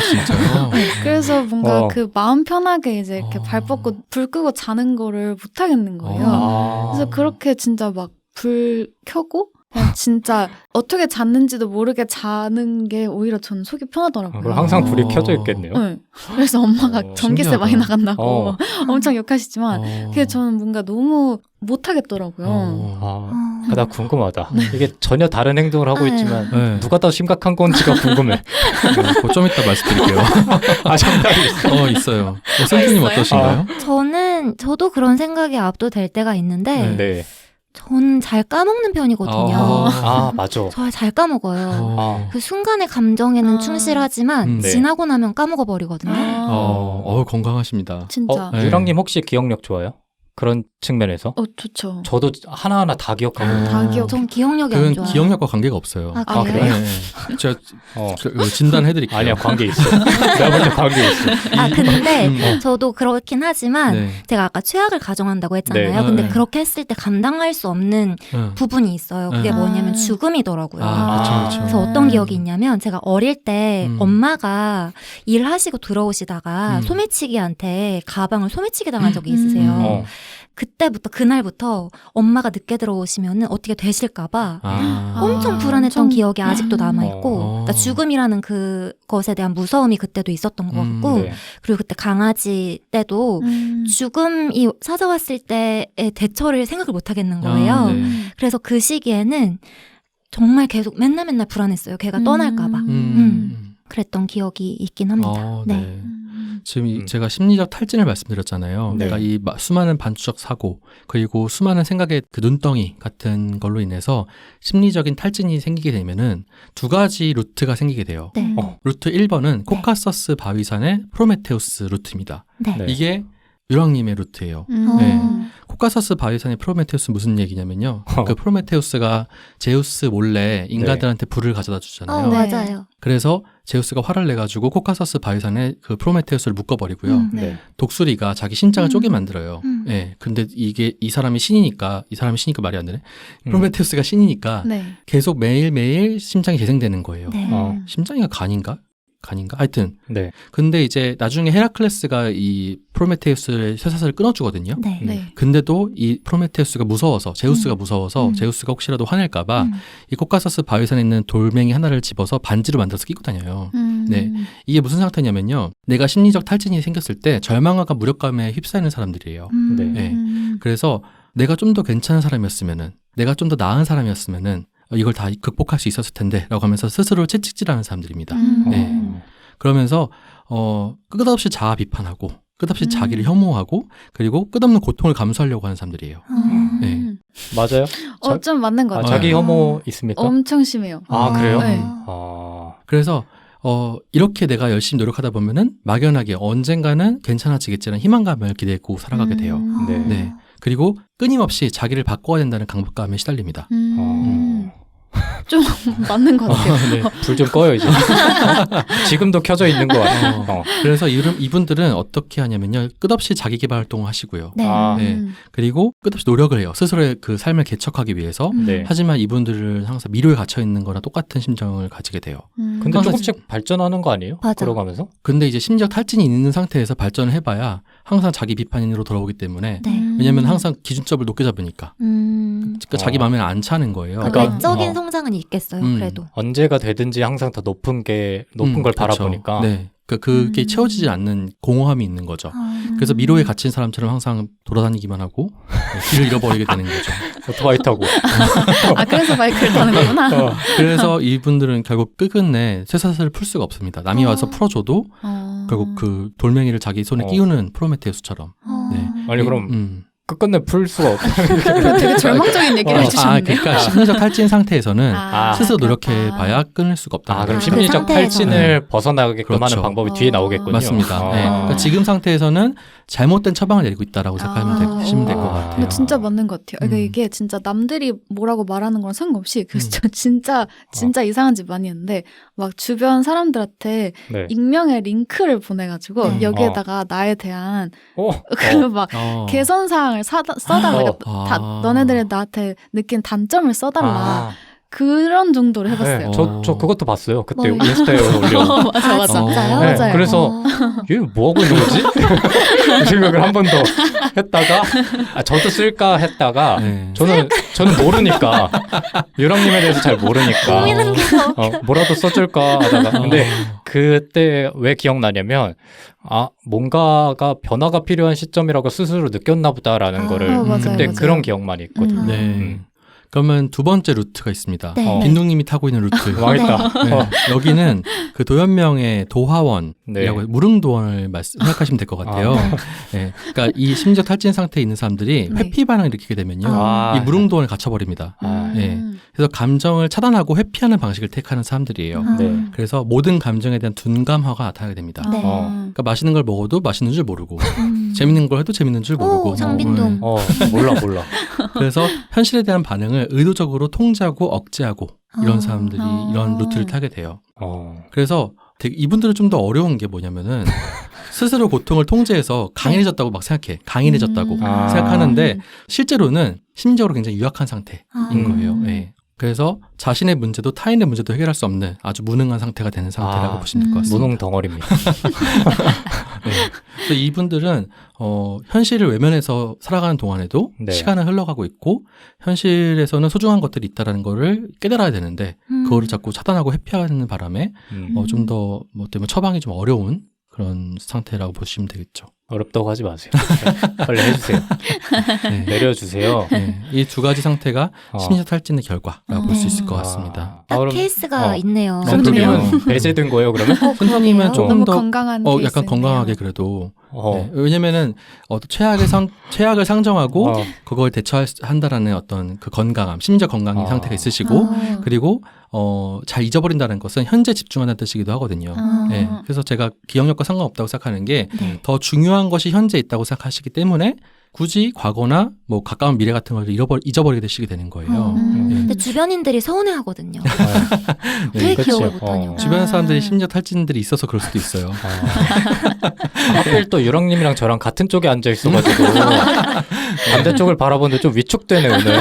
진짜요? 그래서 뭔가 그 마음 편하게 이제 이렇게 발 뻗고 불 끄고 자는 거를 못 하겠는 거예요. 그래서 그렇게 진짜 막 불 켜고 그냥 진짜 어떻게 잤는지도 모르게 자는 게 오히려 저는 속이 편하더라고요. 그럼 항상 불이 켜져 있겠네요. 네. 그래서 엄마가 전기세 신기하다. 많이 나간다고 엄청 욕하시지만 그게 저는 뭔가 너무 못하겠더라고요. 나 궁금하다. 이게 전혀 다른 행동을 하고 있지만 누가 더 심각한 건지가 궁금해. 좀 이따 말씀드릴게요. 정답이 있어. 있어요. 선생님 어떠신가요? 저도 그런 생각이 압도될 때가 있는데 전 잘 까먹는 편이거든요. 맞아. 저 잘 까먹어요. 그 순간의 감정에는 충실하지만 지나고 나면 까먹어버리거든요. 건강하십니다. 진짜. 유랑님 혹시 기억력 좋아요? 그런 측면에서? 좋죠. 저도 하나하나 다 기억하고. 다 기억. 전 기억력이 안 그건 좋아요. 기억력과 관계가 없어요. 그래요? 네. 제가 진단해드릴게요. 아니야, 관계 있어. 내가 볼 때 관계 있어. 근데 저도 그렇긴 하지만 제가 아까 최악을 가정한다고 했잖아요. 근데 그렇게 했을 때 감당할 수 없는 부분이 있어요. 그게 뭐냐면 죽음이더라고요. 그쵸. 그래서 어떤 기억이 있냐면 제가 어릴 때 엄마가 일하시고 들어오시다가 소매치기한테 가방을 소매치기 당한 적이 있으세요. 그때부터 그날부터 엄마가 늦게 들어오시면은 어떻게 되실까봐 엄청 불안했던 기억이 아직도 남아있고 그러니까 죽음이라는 그것에 대한 무서움이 그때도 있었던 것 같고 그리고 그때 강아지 때도 죽음이 찾아왔을 때의 대처를 생각을 못 하겠는 거예요. 그래서 그 시기에는 정말 계속 맨날 불안했어요. 걔가 떠날까봐. 그랬던 기억이 있긴 합니다. 네. 지금 제가 심리적 탈진을 말씀드렸잖아요. 그러니까 이 수많은 반추적 사고 그리고 수많은 생각의 그 눈덩이 같은 걸로 인해서 심리적인 탈진이 생기게 되면은 두 가지 루트가 생기게 돼요. 루트 1번은 코카서스 바위산의 프로메테우스 루트입니다. 이게 유랑님의 루트예요. 코카서스 바위산의 프로메테우스는 무슨 얘기냐면요. 그 프로메테우스가 제우스 몰래 인간들한테 불을 가져다 주잖아요. 맞아요. 그래서 제우스가 화를 내가지고 코카서스 바위산에 그 프로메테우스를 묶어버리고요. 독수리가 자기 신장을 쪼개 만들어요. 근데 이게 이 사람이 신이니까 말이 안 되네. 프로메테우스가 신이니까 계속 매일매일 심장이 재생되는 거예요. 심장이가 간인가? 간인가? 하여튼. 네. 근데 이제 나중에 헤라클레스가 이 프로메테우스의 쇠사슬을 끊어주거든요. 네. 네. 근데도 이 프로메테우스가 무서워서, 제우스가 무서워서, 제우스가 혹시라도 화낼까봐 이 코카서스 바위산에 있는 돌멩이 하나를 집어서 반지로 만들어서 끼고 다녀요. 네. 이게 무슨 상태냐면요. 내가 심리적 탈진이 생겼을 때 절망감과 무력감에 휩싸이는 사람들이에요. 네. 그래서 내가 좀 더 괜찮은 사람이었으면은, 내가 좀 더 나은 사람이었으면은 이걸 다 극복할 수 있었을 텐데 라고 하면서 스스로 채찍질하는 사람들입니다. 네. 그러면서 끝없이 자아 비판하고 끝없이 자기를 혐오하고 그리고 끝없는 고통을 감수하려고 하는 사람들이에요. 네. 맞아요? 좀 맞는 것 같아요. 자기 혐오 있습니까? 엄청 심해요. 아, 그래요? 네. 그래서 이렇게 내가 열심히 노력하다 보면은 막연하게 언젠가는 괜찮아지겠지라는 희망감을 기대고 살아가게 돼요. 네. 네. 그리고 끊임없이 자기를 바꿔야 된다는 강박감에 시달립니다. 좀 맞는 것 같아요. 네. 불 좀 꺼요 이제. 지금도 켜져 있는 것 같아요. 그래서 이분들은 어떻게 하냐면요. 끝없이 자기 개발 활동을 하시고요. 네. 네. 그리고 끝없이 노력을 해요. 스스로의 그 삶을 개척하기 위해서. 네. 하지만 이분들은 항상 미로에 갇혀 있는 거랑 똑같은 심정을 가지게 돼요. 근데 조금씩 발전하는 거 아니에요? 맞아. 걸어가면서? 근데 이제 심지어 탈진이 있는 상태에서 발전을 해봐야 항상 자기 비판인으로 돌아오기 때문에 네. 왜냐면 항상 기준점을 높게 잡으니까 그러니까 자기 마음에 안 차는 거예요. 그러니까 외적인 성장은 있겠어요. 그래도. 언제가 되든지 항상 더 높은 걸 그쵸. 바라보니까. 네. 그게 채워지지 않는 공허함이 있는 거죠. 그래서 미로에 갇힌 사람처럼 항상 돌아다니기만 하고 길을 잃어버리게 되는 거죠. 오토바이 타고. 그래서 바이크를 타는 거구나. 그래서 이분들은 결국 끝끝내 쇠사슬을 풀 수가 없습니다. 남이 와서 풀어줘도 결국 그 돌멩이를 자기 손에 끼우는 프로메테우스처럼. 네. 아니 그럼 끝끝내 풀 수가 없다. 되게 절망적인 얘기를 해주셨네요. 그러니까 심리적 탈진 상태에서는 스스로 그렇다. 노력해봐야 끊을 수가 없다. 그럼 그 심리적 상태에서. 탈진을 벗어나게끔 그렇죠. 하는 방법이 뒤에 나오겠군요. 맞습니다. 네. 그러니까 지금 상태에서는 잘못된 처방을 내리고 있다라고 생각하시면 될 것 같아요. 근데 진짜 맞는 것 같아요. 그러니까 이게 진짜 남들이 뭐라고 말하는 거랑 상관없이 저 진짜 이상한 집 많이 했는데 막 주변 사람들한테 네. 익명의 링크를 보내가지고 여기에다가 나에 대한 그 막 개선 사항을 써달라. 다 너네들이 나한테 느낀 단점을 써달라. 그런 정도로 해봤어요. 네, 저 그것도 봤어요. 그때 뭐. 인스타에 올려. 맞아. 진짜요? 네, 맞아요. 그래서 얘 뭐하고 있는 거지? 그 생각을 한 번 더 했다가 저도 쓸까 했다가 네. 저는 모르니까 유랑님에 대해서 잘 모르니까 고민은 계속. 뭐라도 써줄까 하다가 근데 그때 왜 기억나냐면 뭔가가 변화가 필요한 시점이라고 스스로 느꼈나 보다라는 거를 맞아요, 그때 맞아요. 그런 기억만 있거든요. 네. 그러면 두 번째 루트가 있습니다. 네. 빈둥님이 타고 있는 루트. 망했다. 네. 여기는 그 도현명의 도화원이라고 네. 무릉도원을 생각하시면 될 것 같아요. 네. 그러니까 이 심리적 탈진 상태에 있는 사람들이 네. 회피 반응을 일으키게 되면요. 아. 이 무릉도원을 갇혀버립니다. 네. 그래서 감정을 차단하고 회피하는 방식을 택하는 사람들이에요. 네. 그래서 모든 감정에 대한 둔감화가 나타나게 됩니다. 네. 그러니까 맛있는 걸 먹어도 맛있는 줄 모르고 재밌는 걸 해도 재밌는 줄 모르고 장빈동. 몰라. 그래서 현실에 대한 반응을 의도적으로 통제하고 억제하고 이런 사람들이 이런 루트를 타게 돼요. 그래서 되게 이분들은 좀 더 어려운 게 뭐냐면은 스스로 고통을 통제해서 강인해졌다고 막 생각해. 강인해졌다고 생각하는데 실제로는 심리적으로 굉장히 유약한 상태인 거예요. 네. 그래서 자신의 문제도 타인의 문제도 해결할 수 없는 아주 무능한 상태가 되는 상태라고 보시면 될 것 같습니다. 무능 덩어리입니다. 네. 그래서 이분들은 현실을 외면해서 살아가는 동안에도 네. 시간은 흘러가고 있고 현실에서는 소중한 것들이 있다는 거를 깨달아야 되는데 그거를 자꾸 차단하고 회피하는 바람에 좀 더 뭐 때문에 처방이 좀 어려운 그런 상태라고 보시면 되겠죠. 어렵다고 하지 마세요. 빨리 해주세요. 네. 내려주세요. 네. 이 두 가지 상태가 심리적 탈진의 결과라고 볼 수 있을 것 같습니다. 딱 그럼- 케이스가 있네요. 선생님은 배제된 거예요, 그러면? 선생님은 그러네요. 조금 너무 더 건강한 약간 케이스네요. 건강하게 그래도 네. 왜냐면은 최악을 상정하고 그걸 대처한다라는 어떤 그 건강함, 심리적 건강 상태가 있으시고 그리고 잘 잊어버린다는 것은 현재 집중하는 뜻이기도 하거든요. 네. 그래서 제가 기억력과 상관없다고 생각하는 게 더 중요한 것이 현재 있다고 생각하시기 때문에 굳이 과거나 뭐 가까운 미래 같은 걸 잊어버리게 되시게 되는 거예요. 근데 주변인들이 서운해하거든요. 네, 되게 그치. 기억을 못하냐고. 주변 사람들이 심지어 탈진들이 있어서 그럴 수도 있어요. 하필 또 유랑님이랑 저랑 같은 쪽에 앉아 있어가지고 반대쪽을 바라보는데 좀 위축되네 오늘.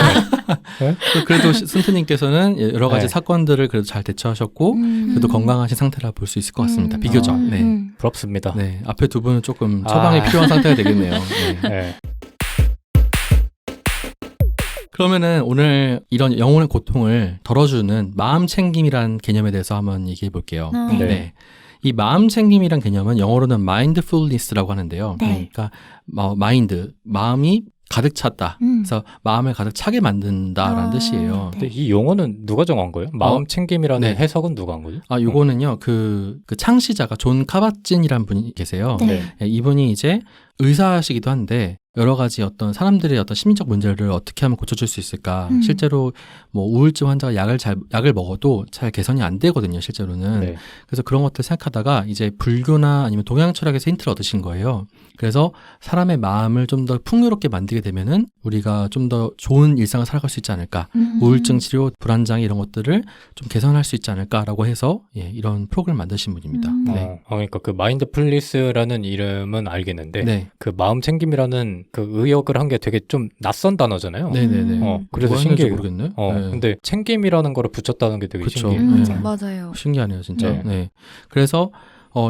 그래도 승트님께서는 여러 가지 네. 사건들을 그래도 잘 대처하셨고 그래도 건강하신 상태라 볼 수 있을 것 같습니다. 비교적. 네. 부럽습니다. 네, 앞에 두 분은 조금 처방이 필요한 상태가 되겠네요. 네. 네. 그러면은 오늘 이런 영혼의 고통을 덜어주는 마음 챙김이란 개념에 대해서 한번 얘기해 볼게요. 네. 네. 이 마음 챙김이란 개념은 영어로는 mindfulness라고 하는데요. 네. 그러니까 마인드, 마음이 가득 찼다. 그래서 마음을 가득 차게 만든다라는 뜻이에요. 근데 이 용어는 누가 정한 거예요? 마음 챙김이라는 네. 해석은 누가 한 거죠? 요거는요, 그 창시자가 존 카바진이라는 분이 계세요. 네. 네, 이분이 이제 의사시기도 한데 여러 가지 어떤 사람들의 어떤 심리적 문제를 어떻게 하면 고쳐줄 수 있을까? 실제로 뭐 우울증 환자가 약을 먹어도 잘 개선이 안 되거든요, 실제로는. 네. 그래서 그런 것들 생각하다가 이제 불교나 아니면 동양 철학에서 힌트를 얻으신 거예요. 그래서 사람의 마음을 좀 더 풍요롭게 만들게 되면은 우리가 좀 더 좋은 일상을 살아갈 수 있지 않을까? 우울증 치료, 불안장 이런 것들을 좀 개선할 수 있지 않을까라고 해서 이런 프로그램을 만드신 분입니다. 네. 그러니까 그 마인드풀리스라는 이름은 알겠는데 네. 그 마음 챙김이라는 그 의역을 한 게 되게 좀 낯선 단어잖아요. 네네네. 그래서 뭐 신기해요. 모르겠네. 네. 근데 챙김이라는 거를 붙였다는 게 되게 그쵸. 신기해요. 네. 맞아요. 신기하네요, 진짜. 네. 네. 그래서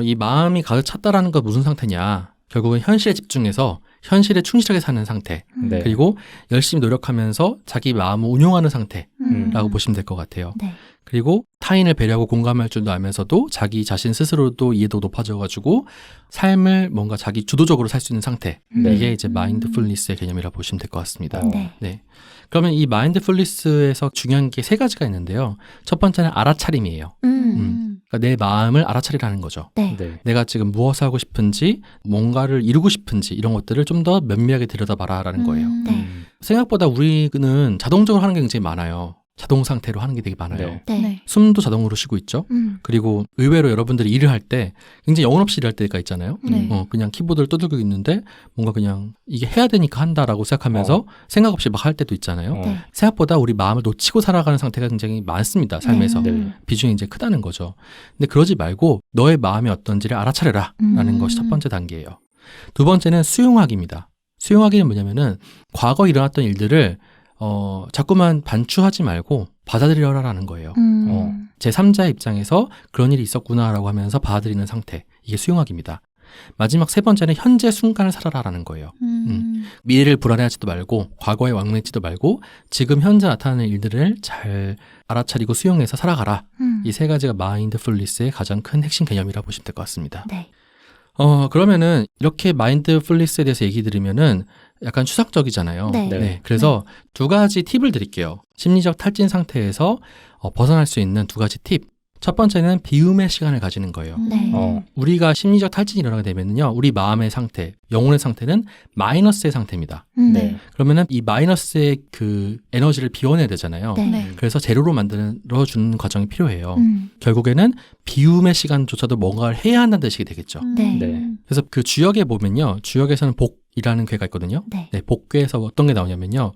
이 마음이 가득 찼다라는 건 무슨 상태냐? 결국은 현실에 집중해서 현실에 충실하게 사는 상태. 네. 그리고 열심히 노력하면서 자기 마음을 운용하는 상태라고 보시면 될 것 같아요. 네. 그리고 타인을 배려하고 공감할 줄도 알면서도 자기 자신 스스로도 이해도 높아져가지고 삶을 뭔가 자기 주도적으로 살 수 있는 상태. 네. 이게 이제 마인드풀니스의 개념이라고 보시면 될 것 같습니다. 네. 네. 그러면 이 마인드풀니스에서 중요한 게 세 가지가 있는데요. 첫 번째는 알아차림이에요. 그러니까 내 마음을 알아차리라는 거죠. 네. 네. 내가 지금 무엇을 하고 싶은지, 뭔가를 이루고 싶은지 이런 것들을 좀 더 면밀하게 들여다봐라라는 거예요. 네. 생각보다 우리는 자동적으로 하는 게 굉장히 많아요. 자동 상태로 하는 게 되게 많아요. 네. 네. 네. 숨도 자동으로 쉬고 있죠. 그리고 의외로 여러분들이 일을 할 때 굉장히 영혼 없이 일할 때가 있잖아요. 네. 그냥 키보드를 두들기고 있는데 뭔가 그냥 이게 해야 되니까 한다라고 생각하면서 생각 없이 막 할 때도 있잖아요. 네. 생각보다 우리 마음을 놓치고 살아가는 상태가 굉장히 많습니다. 삶에서. 네. 비중이 이제 크다는 거죠. 근데 그러지 말고 너의 마음이 어떤지를 알아차려라 라는 것이 첫 번째 단계예요. 두 번째는 수용하기입니다. 수용하기는 뭐냐면은 과거 일어났던 일들을 자꾸만 반추하지 말고 받아들여라라는 거예요. 제3자의 입장에서 그런 일이 있었구나라고 하면서 받아들이는 상태. 이게 수용하기입니다. 마지막 세 번째는 현재 순간을 살아라라는 거예요. 미래를 불안해하지도 말고 과거에 왕래하지도 말고 지금 현재 나타나는 일들을 잘 알아차리고 수용해서 살아가라. 이 세 가지가 마인드풀니스의 가장 큰 핵심 개념이라고 보시면 될 것 같습니다. 네. 그러면은 이렇게 마인드풀니스에 대해서 얘기 들으면은 약간 추상적이잖아요. 네. 그래서 두 가지 팁을 드릴게요. 심리적 탈진 상태에서 벗어날 수 있는 두 가지 팁. 첫 번째는 비움의 시간을 가지는 거예요. 네. 우리가 심리적 탈진이 일어나게 되면요, 우리 마음의 상태, 영혼의 상태는 마이너스의 상태입니다. 네. 그러면은 이 마이너스의 그 에너지를 비워내야 되잖아요. 네. 네. 그래서 제로로 만들어주는 과정이 필요해요. 결국에는 비움의 시간조차도 뭔가를 해야 한다는 뜻이 되겠죠. 네. 네. 그래서 그 주역에 보면요, 주역에서는 복이라는 괴가 있거든요. 네. 네, 복괴에서 어떤 게 나오냐면요,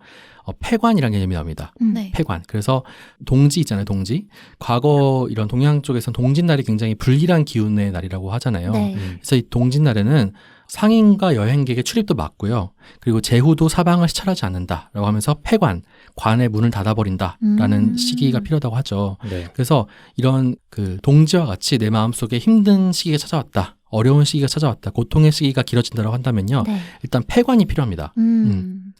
폐관이라는 개념이 나옵니다. 네. 폐관. 그래서 동지 있잖아요, 동지. 과거 이런 동양 쪽에서는 동짓날이 굉장히 불길한 기운의 날이라고 하잖아요. 네. 그래서 이 동짓날에는 상인과 여행객의 출입도 막고요. 그리고 제후도 사방을 시찰하지 않는다라고 하면서 폐관, 관의 문을 닫아버린다라는 시기가 필요하다고 하죠. 네. 그래서 이런 그 동지와 같이 내 마음속에 힘든 시기가 찾아왔다. 어려운 시기가 찾아왔다. 고통의 시기가 길어진다고 한다면요. 네. 일단 폐관이 필요합니다.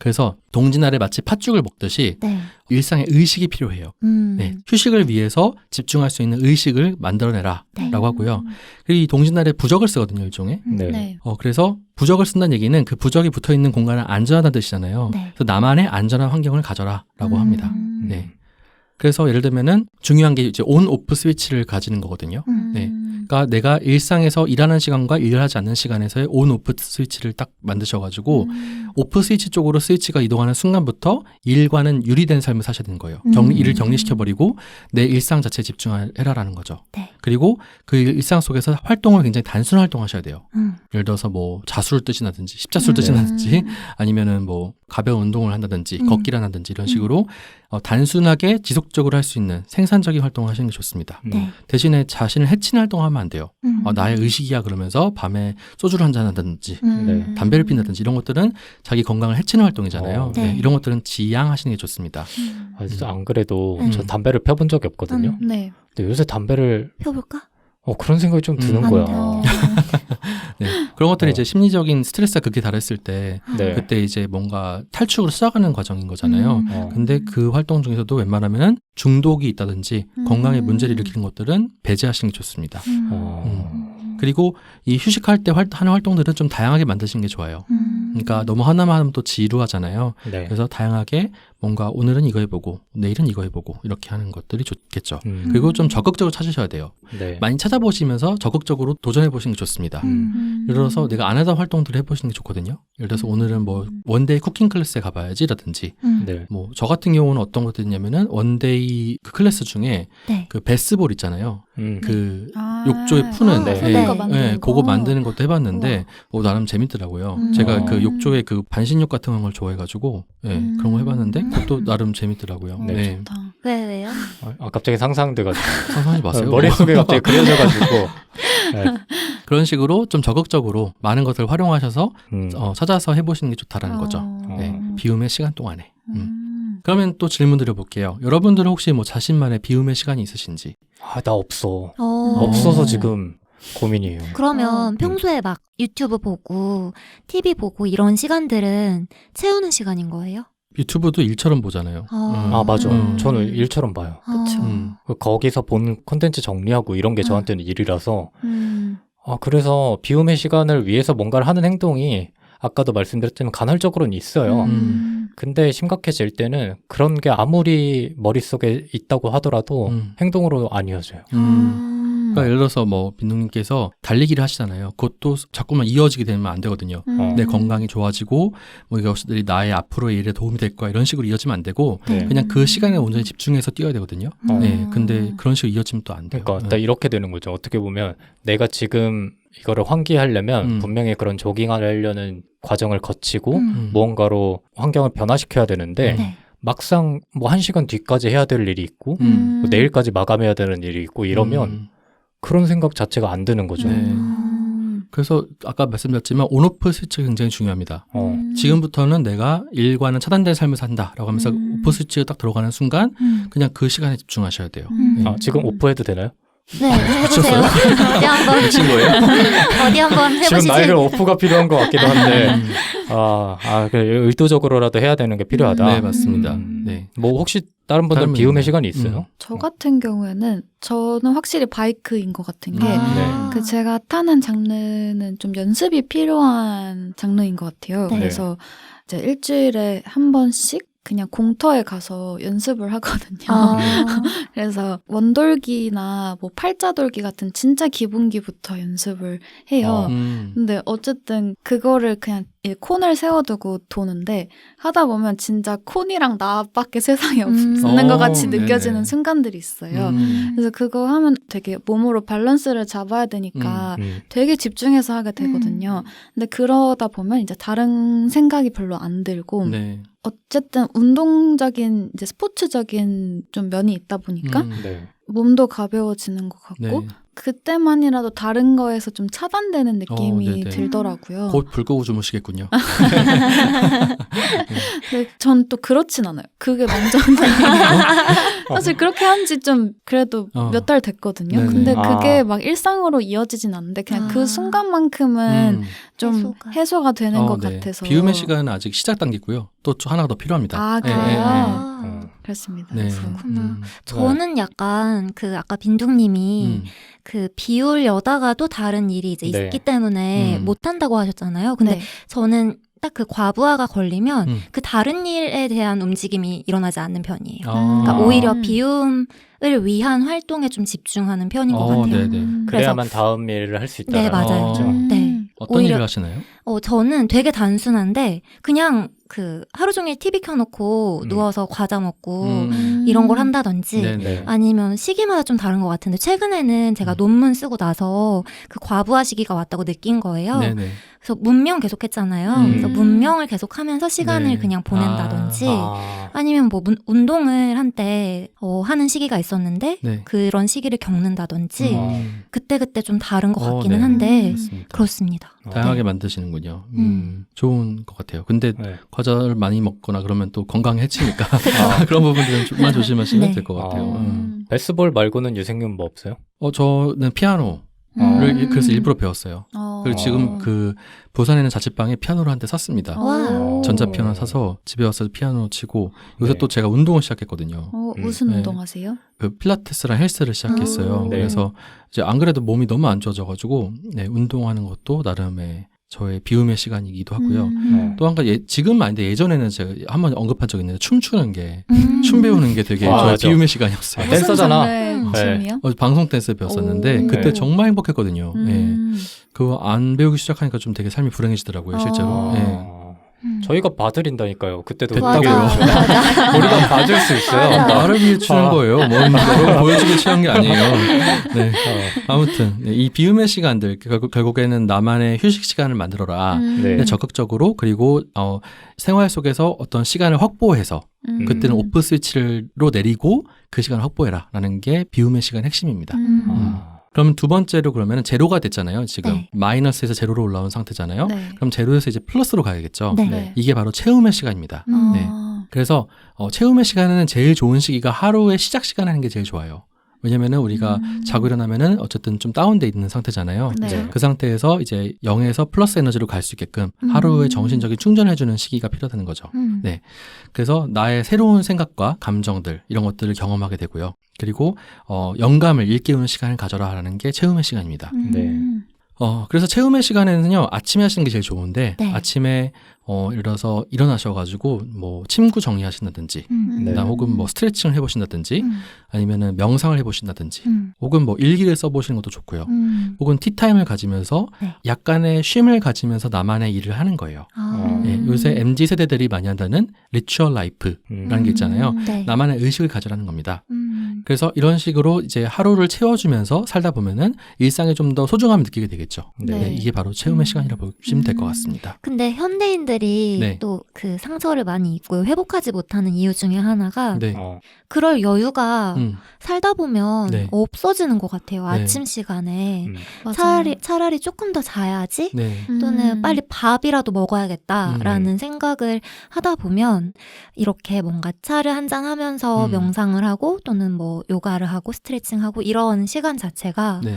그래서 동짓날에 마치 팥죽을 먹듯이 네. 일상에 의식이 필요해요. 네, 휴식을 위해서 집중할 수 있는 의식을 만들어내라 네. 라고 하고요. 그리고 이 동짓날에 부적을 쓰거든요, 일종의. 네. 네. 그래서 부적을 쓴다는 얘기는 그 부적이 붙어있는 공간은 안전하다는 뜻이잖아요. 네. 그래서 나만의 안전한 환경을 가져라 라고 합니다. 음. 네. 그래서 예를 들면은 중요한 게 이제 온 오프 스위치를 가지는 거거든요. 네. 그러니까 내가 일상에서 일하는 시간과 일하지 않는 시간에서의 온 오프 스위치를 딱 만드셔가지고 오프 스위치 쪽으로 스위치가 이동하는 순간부터 일과는 유리된 삶을 사셔야 되는 거예요. 일을 격리시켜버리고 내 일상 자체에 집중해라라는 거죠. 네. 그리고 그 일상 속에서 활동을 굉장히 단순 활동하셔야 돼요. 예를 들어서 뭐 자수를 뜨신다든지 십자수를 뜨신다든지 아니면은 뭐 가벼운 운동을 한다든지 걷기를 한다든지 이런 식으로 단순하게 지속적으로 할 수 있는 생산적인 활동을 하시는 게 좋습니다. 네. 대신에 자신을 해치는 활동을 하면 안 돼요. 음. 나의 의식이야 그러면서 밤에 소주를 한잔 한다든지 네. 담배를 핀다든지 이런 것들은 자기 건강을 해치는 활동이잖아요. 네. 이런 것들은 지양하시는 게 좋습니다. 안 그래도 음. 저 담배를 펴본 적이 없거든요. 네. 근데 요새 담배를 펴볼까? 그런 생각이 좀 드는 안 거야. 돼요. 네. 그런 것들이 어. 이제 심리적인 스트레스가 극히 달했을 때 네. 그때 이제 뭔가 탈출으로 시작하는 과정인 거잖아요. 근데 그 활동 중에서도 웬만하면 중독이 있다든지 건강에 문제를 일으키는 것들은 배제하시는 게 좋습니다. 그리고 이 휴식할 때 하는 활동들은 좀 다양하게 만드시는 게 좋아요. 그러니까 너무 하나만 하면 또 지루하잖아요. 네. 그래서 다양하게 뭔가 오늘은 이거 해보고 내일은 이거 해보고 이렇게 하는 것들이 좋겠죠. 그리고 좀 적극적으로 찾으셔야 돼요. 네. 많이 찾아보시면서 적극적으로 도전해보시는 게 좋습니다. 예를 들어서 내가 안 하던 활동들을 해보시는 게 좋거든요. 예를 들어서 오늘은 뭐 원데이 쿠킹 클래스에 가봐야지라든지 네. 뭐 저 같은 경우는 어떤 것들이 있냐면은 원데이 그 클래스 중에 네. 그 베스볼 있잖아요. 그 욕조에 푸는 네. 푸는 거 만드는 거. 그거 만드는 것도 해봤는데 나름 재밌더라고요. 제가 그 욕조에 그 반신욕 같은 걸 좋아해가지고 그런 거 해봤는데 그것도 나름 재밌더라고요. 네. 네. 좋다. 왜요? 갑자기 상상돼가지고 상상하지 마세요. 머릿속에 갑자기 그려져가지고 네. 그런 식으로 좀 적극적으로 많은 것을 활용하셔서 찾아서 해보시는 게 좋다라는 거죠. 네. 비움의 시간 동안에. 그러면 또 질문 드려볼게요. 여러분들은 혹시 뭐 자신만의 비움의 시간이 있으신지? 나 없어. 어. 없어서 지금 고민이에요. 그러면 평소에 막 유튜브 보고 TV 보고 이런 시간들은 채우는 시간인 거예요? 유튜브도 일처럼 보잖아요. 맞아. 음. 저는 일처럼 봐요. 그쵸. 거기서 본 콘텐츠 정리하고 이런 게 저한테는 일이라서 음. 그래서 비움의 시간을 위해서 뭔가를 하는 행동이 아까도 말씀드렸지만 간헐적으로는 있어요. 근데 심각해질 때는 그런 게 아무리 머릿속에 있다고 하더라도 행동으로 안 이어져요. 그러니까 예를 들어서 뭐 민동님께서 달리기를 하시잖아요. 그것도 자꾸만 이어지게 되면 안 되거든요. 내 건강이 좋아지고 뭐 이것들이 나의 앞으로의 일에 도움이 될 거야 이런 식으로 이어지면 안 되고 네. 그냥 그 시간에 온전히 집중해서 뛰어야 되거든요. 네, 근데 그런 식으로 이어지면 또 안 돼요. 그러니까 딱 이렇게 되는 거죠. 어떻게 보면 내가 지금 이거를 환기하려면 분명히 그런 조깅을 하려는 과정을 거치고 무언가로 환경을 변화시켜야 되는데 네. 막상 뭐 1시간 뒤까지 해야 될 일이 있고 뭐 내일까지 마감해야 되는 일이 있고 이러면 그런 생각 자체가 안 드는 거죠. 네. 그래서 아까 말씀드렸지만 온오프 스위치가 굉장히 중요합니다. 어. 지금부터는 내가 일과는 차단된 삶을 산다라고 하면서 오프 스위치가 딱 들어가는 순간 그냥 그 시간에 집중하셔야 돼요. 아, 지금 오프해도 되나요? 네, 해보세요. 어디 한번 미친 거예요? 어디 한번 지금 해보시지. 나에게 오프가 필요한 것 같기도 한데 그래, 의도적으로라도 해야 되는 게 필요하다. 네, 맞습니다. 네. 뭐 혹시 다른 분들 다른 비움의 분들. 시간이 있어요? 저 같은 경우에는 저는 확실히 바이크인 것 같은 게 네. 그 제가 타는 장르는 좀 연습이 필요한 장르인 것 같아요. 네. 그래서 이제 일주일에 한 번씩 그냥 공터에 가서 연습을 하거든요. 그래서 원돌기나 뭐 팔자돌기 같은 진짜 기본기부터 연습을 해요. 근데 어쨌든 그거를 그냥 콘을 세워두고 도는데 하다 보면 진짜 콘이랑 나밖에 세상에 없는 것 같이 느껴지는 네네. 순간들이 있어요. 그래서 그거 하면 되게 몸으로 밸런스를 잡아야 되니까 되게 집중해서 하게 되거든요. 근데 그러다 보면 이제 다른 생각이 별로 안 들고 네. 어쨌든 운동적인 이제 스포츠적인 좀 면이 있다 보니까 네. 몸도 가벼워지는 것 같고 네. 그때만이라도 다른 거에서 좀 차단되는 느낌이 네네. 들더라고요. 곧 불 끄고 주무시겠군요. 근데 전 또 그렇진 않아요. 그게 완전 사실 그렇게 한 지 좀 그래도 몇 달 됐거든요. 네네. 근데 그게 막 일상으로 이어지진 않는데 그냥 그 순간만큼은 좀 해소가 되는 것 네. 같아서. 비움의 시간은 아직 시작 단계고요. 또 하나가 더 필요합니다. 아, 네, 그래요? 네, 그렇습니다. 네. 그래서. 저는 약간 그 아까 빈둥님이 그 비우려다가 또 다른 일이 이제 네. 있기 때문에 못 한다고 하셨잖아요. 근데 네. 저는 딱 그 과부하가 걸리면 그 다른 일에 대한 움직임이 일어나지 않는 편이에요. 그러니까 오히려 비움을 위한 활동에 좀 집중하는 편인 것 같아요. 네네. 그래야만 다음 일을 할 수 있다. 네, 맞아요. 네. 어떤 오히려- 일을 하시나요? 저는 되게 단순한데 그냥 그 하루 종일 TV 켜놓고 누워서 과자 먹고 이런 걸 한다든지 네네. 아니면 시기마다 좀 다른 것 같은데 최근에는 제가 논문 쓰고 나서 그 과부하 시기가 왔다고 느낀 거예요. 네네. 그래서 문명 계속했잖아요. 그래서 문명을 계속하면서 시간을 네. 그냥 보낸다든지 아. 아니면 뭐 운동을 한때 하는 시기가 있었는데 네. 그런 시기를 겪는다든지 음. 그때그때 좀 다른 것 같기는 네. 한데 맞습니다. 그렇습니다. 다양하게 네. 만드시는군요. 좋은 것 같아요. 근데 네. 과자를 많이 먹거나 그러면 또 건강에 해치니까 그런 부분들은 좀만 조심하시면 네. 될 것 같아요. 베이스볼 말고는 유생균 뭐 없어요? 저는 피아노를 그래서 일부러 배웠어요. 그리고 지금 그 부산에 있는 자취방에 피아노를 한 대 샀습니다. 와. 전자피아노 사서 집에 와서 피아노 치고 요새 네. 또 제가 운동을 시작했거든요. 무슨 네. 운동하세요? 그 필라테스랑 헬스를 시작했어요. 네. 그래서 이제 안 그래도 몸이 너무 안 좋아져가지고 네, 운동하는 것도 나름의 저의 비움의 시간이기도 하고요. 또 한 가지 지금은 아닌데 예전에는 제가 한번 언급한 적이 있는데 춤추는 게 춤 배우는 게 되게 아, 저의 맞아. 비움의 시간이었어요. 아, 댄서잖아. 무슨 네. 장르의 춤이요? 방송 댄스 배웠었는데 오. 그때 네. 정말 행복했거든요. 예. 그거 안 배우기 시작하니까 좀 되게 삶이 불행해지더라고요, 실제로. 예. 저희가 봐드린다니까요. 그때도 됐다고요. 우리가 봐줄 수 있어요. 나를 위해 추는 거예요. 뭐 보여주기 취한 게 아니에요. 네. 아무튼 네, 이 비움의 시간들 결국에는 나만의 휴식 시간을 만들어라. 네. 네, 적극적으로 그리고 생활 속에서 어떤 시간을 확보해서 그때는 오프 스위치로 내리고 그 시간을 확보해라라는 게 비움의 시간 핵심입니다. 그럼 두 번째로 그러면 제로가 됐잖아요. 지금 네. 마이너스에서 제로로 올라온 상태잖아요. 네. 그럼 제로에서 이제 플러스로 가야겠죠. 네. 네. 이게 바로 채움의 시간입니다. 네. 아. 그래서 채움의 시간에는 제일 좋은 시기가 하루의 시작 시간 하는 게 제일 좋아요. 왜냐면은 우리가 자고 일어나면은 어쨌든 좀 다운돼 있는 상태잖아요. 네. 그 상태에서 이제 0에서 플러스 에너지로 갈 수 있게끔 하루의 정신적인 충전해주는 시기가 필요하다는 거죠. 네. 그래서 나의 새로운 생각과 감정들 이런 것들을 경험하게 되고요. 그리고 영감을 일깨우는 시간을 가져라라는 게 채움의 시간입니다. 네. 그래서 채움의 시간에는요, 아침에 하시는 게 제일 좋은데, 네. 아침에, 예를 들어서 일어나셔가지고, 뭐, 침구 정리하신다든지, 네. 혹은 뭐, 스트레칭을 해보신다든지, 아니면은 명상을 해보신다든지, 혹은 뭐, 일기를 써보시는 것도 좋고요. 혹은 티타임을 가지면서, 네. 약간의 쉼을 가지면서 나만의 일을 하는 거예요. 예, 요새 MZ세대들이 많이 한다는 리추얼 라이프라는 게 있잖아요. 네. 나만의 의식을 가져라는 겁니다. 그래서 이런 식으로 이제 하루를 채워주면서 살다 보면은 일상에 좀 더 소중함을 느끼게 되겠죠. 네. 네, 이게 바로 채움의 시간이라고 보시면 될 것 같습니다. 근데 현대인들이 네. 또 그 상처를 많이 입고 회복하지 못하는 이유 중에 하나가 네. 그럴 여유가 살다 보면 네. 없어지는 것 같아요. 네. 아침 시간에 맞아요. 차라리 조금 더 자야지 네. 또는 빨리 밥이라도 먹어야겠다라는 생각을 하다 보면 이렇게 뭔가 차를 한잔 하면서 명상을 하고 또는 뭐 요가를 하고 스트레칭하고 이런 시간 자체가 네.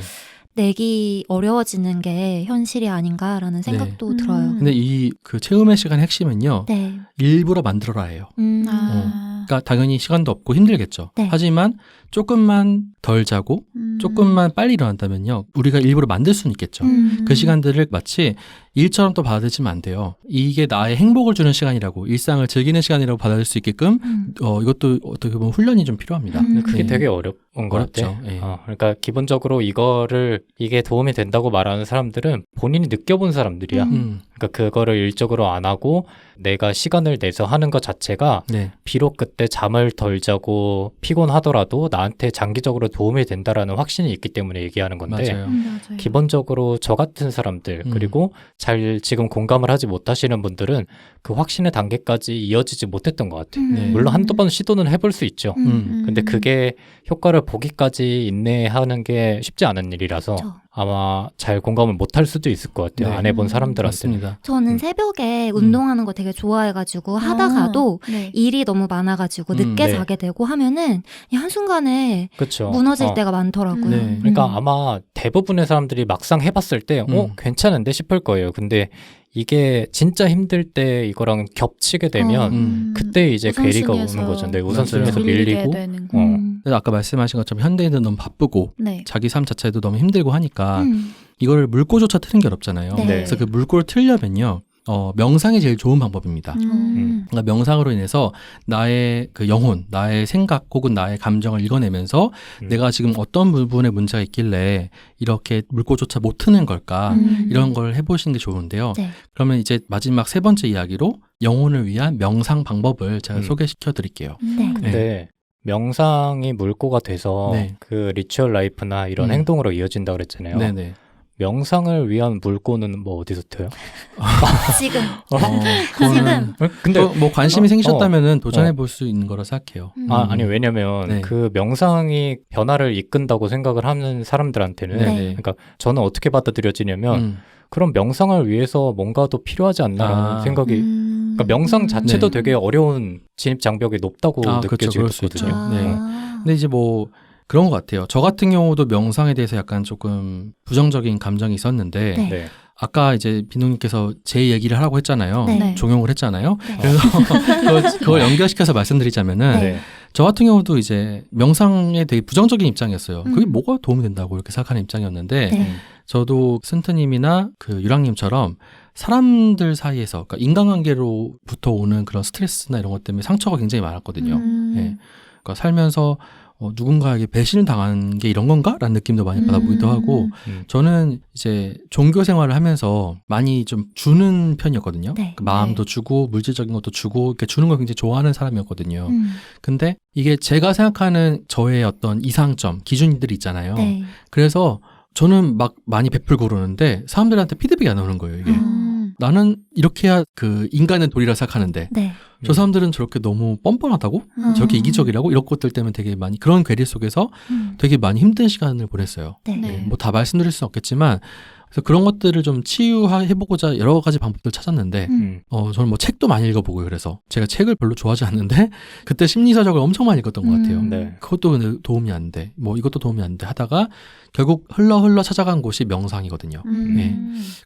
내기 어려워지는 게 현실이 아닌가라는 생각도 들어요. 근데 이 그 채움의 시간의 핵심은요. 네. 일부러 만들어라예요. 아. 그러니까 당연히 시간도 없고 힘들겠죠. 네. 하지만 조금만 덜 자고 조금만 빨리 일어난다면요. 우리가 일부러 만들 수는 있겠죠. 그 시간들을 마치 일처럼 또 받아들이면 안 돼요. 이게 나의 행복을 주는 시간이라고 일상을 즐기는 시간이라고 받아들일 수 있게끔 이것도 어떻게 보면 훈련이 좀 필요합니다. 근데 그게 네. 되게 어려운 것 어렵죠. 같아. 예. 그러니까 기본적으로 이게 도움이 된다고 말하는 사람들은 본인이 느껴본 사람들이야. 그러니까 그거를 일적으로 안 하고 내가 시간을 내서 하는 것 자체가 네. 비록 그때 잠을 덜 자고 피곤하더라도 나한테 장기적으로 도움이 된다라는 확신이 있기 때문에 얘기하는 건데 맞아요. 맞아요. 기본적으로 저 같은 사람들 그리고 잘 지금 공감을 하지 못하시는 분들은 그 확신의 단계까지 이어지지 못했던 것 같아요. 네. 물론 한두 번 시도는 해볼 수 있죠. 근데 그게 효과를 보기까지 인내하는 게 쉽지 않은 일이라서 그렇죠. 아마 잘 공감을 못할 수도 있을 것 같아요. 네. 안 해본 사람들한테. 맞습니다. 저는 새벽에 운동하는 거 되게 좋아해가지고 하다가도 네. 일이 너무 많아가지고 늦게 네. 자게 되고 하면은 그냥 한순간에 그렇죠. 무너질 때가 많더라고요. 네. 그러니까 아마 대부분의 사람들이 막상 해봤을 때 괜찮은데 싶을 거예요. 근데 이게 진짜 힘들 때 이거랑 겹치게 되면 그때 이제 괴리가 오는 거죠. 네, 우선순위에서 밀리고. 그래서 아까 말씀하신 것처럼 현대인은 너무 바쁘고 네. 자기 삶 자체도 너무 힘들고 하니까 이거를 물꼬조차 트는 게 어렵잖아요. 네. 그래서 그 물꼬를 틀려면요. 명상이 제일 좋은 방법입니다. 그러니까 명상으로 인해서 나의 그 영혼, 나의 생각 혹은 나의 감정을 읽어내면서 내가 지금 어떤 부분에 문제가 있길래 이렇게 물꼬조차 못 트는 걸까 이런 걸 해보시는 게 좋은데요. 네. 그러면 이제 마지막 세 번째 이야기로 영혼을 위한 명상 방법을 제가 소개시켜 드릴게요. 네. 근데 명상이 물꼬가 돼서 네. 그 리추얼 라이프나 이런 행동으로 이어진다고 그랬잖아요. 네네. 명상을 위한 물꼬는 뭐 어디서 트요? 지금. 그거는 근데 뭐 관심이 생기셨다면은 도전해 볼 수 있는 거라 생각해요. 아니 왜냐면 네. 그 명상이 변화를 이끈다고 생각을 하는 사람들한테는 네네. 그러니까 저는 어떻게 받아들여지냐면 그럼 명상을 위해서 뭔가 더 필요하지 않나라는 생각이 그러니까 명상 자체도 네. 되게 어려운 진입 장벽이 높다고 그렇죠. 그럴 수 있죠. 느껴지거든요. 네. 근데 이제 뭐 그런 것 같아요. 저 같은 경우도 명상에 대해서 약간 조금 부정적인 감정이 있었는데 네. 네. 아까 이제 빈웅님께서 제 얘기를 하라고 했잖아요. 네. 종용을 했잖아요. 네. 그래서 그걸 연결시켜서 말씀드리자면은 네. 네. 저 같은 경우도 이제 명상에 되게 부정적인 입장이었어요. 그게 뭐가 도움이 된다고 이렇게 생각하는 입장이었는데 네. 저도 승트님이나 그 유랑님처럼 사람들 사이에서 그러니까 인간관계로부터 오는 그런 스트레스나 이런 것 때문에 상처가 굉장히 많았거든요. 예. 그러니까 살면서 누군가에게 배신을 당한 게 이런 건가? 라는 느낌도 많이 받아보기도 하고 저는 이제 종교 생활을 하면서 많이 좀 주는 편이었거든요. 네. 그 마음도 주고 물질적인 것도 주고 이렇게 주는 걸 굉장히 좋아하는 사람이었거든요. 근데 이게 제가 생각하는 저의 어떤 이상점, 기준들이 있잖아요. 네. 그래서 저는 막 많이 베풀고 그러는데 사람들한테 피드백이 안 오는 거예요, 이게. 나는 이렇게 해야 그 인간의 도리라 생각하는데 네. 저 사람들은 저렇게 너무 뻔뻔하다고? 저렇게 이기적이라고? 이런 것들 때문에 되게 많이 그런 괴리 속에서 되게 많이 힘든 시간을 보냈어요. 네. 네. 뭐 다 말씀드릴 수는 없겠지만 그래서 그런 것들을 좀 치유해보고자 여러 가지 방법들을 찾았는데 저는 뭐 책도 많이 읽어보고 그래서 제가 책을 별로 좋아하지 않는데 그때 심리서적을 엄청 많이 읽었던 것 같아요. 네. 그것도 근데 도움이 안 돼. 뭐 이것도 도움이 안 돼 하다가 결국 흘러 찾아간 곳이 명상이거든요. 네.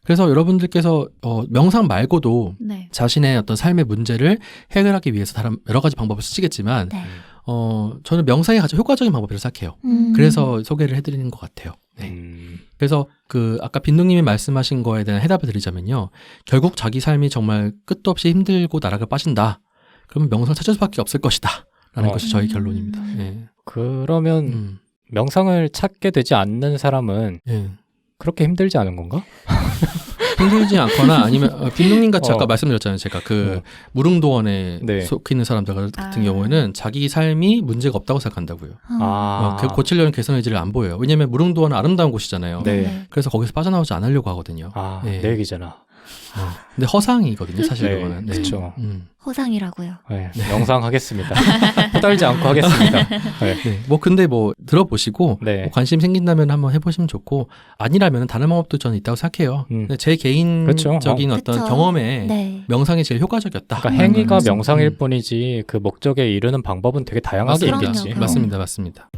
그래서 여러분들께서 명상 말고도 네. 자신의 어떤 삶의 문제를 해결하기 위해서 다른 여러 가지 방법을 쓰시겠지만 네. 저는 명상이 가장 효과적인 방법이라고 생각해요. 그래서 소개를 해드리는 것 같아요. 네. 그래서 그 아까 빈둥님이 말씀하신 거에 대한 해답을 드리자면요. 결국 자기 삶이 정말 끝도 없이 힘들고 나락을 빠진다. 그러면 명상 찾을 수밖에 없을 것이다. 라는 것이 저희 결론입니다. 예. 그러면 명상을 찾게 되지 않는 사람은 예. 그렇게 힘들지 않은 건가? 힘들지 않거나 아니면 빈둥님 같이 아까 말씀드렸잖아요. 제가 그 무릉도원에 네. 속해 있는 사람들 같은 경우에는 자기 삶이 문제가 없다고 생각한다고요. 그 고치려는 개선 의지를 안 보여요. 왜냐하면 무릉도원은 아름다운 곳이잖아요. 네. 그래서 거기서 빠져나오지 않으려고 하거든요. 내 얘기잖아. 근데 허상이거든요, 사실 네, 그거는. 네. 그렇죠. 호상이라고요. 네, 명상하겠습니다. 후달지 않고 하겠습니다. 네. 네. 뭐 근데 뭐 들어보시고 네. 뭐 관심 생긴다면 한번 해보시면 좋고 아니라면 다른 방법도 저는 있다고 생각해요. 근데 제 개인적인 그쵸. 어떤 그쵸. 경험에 네. 명상이 제일 효과적이었다. 그러니까 행위가 명상일 뿐이지 그 목적에 이르는 방법은 되게 다양하게 그럼요, 있겠지. 그럼요. 맞습니다, 맞습니다.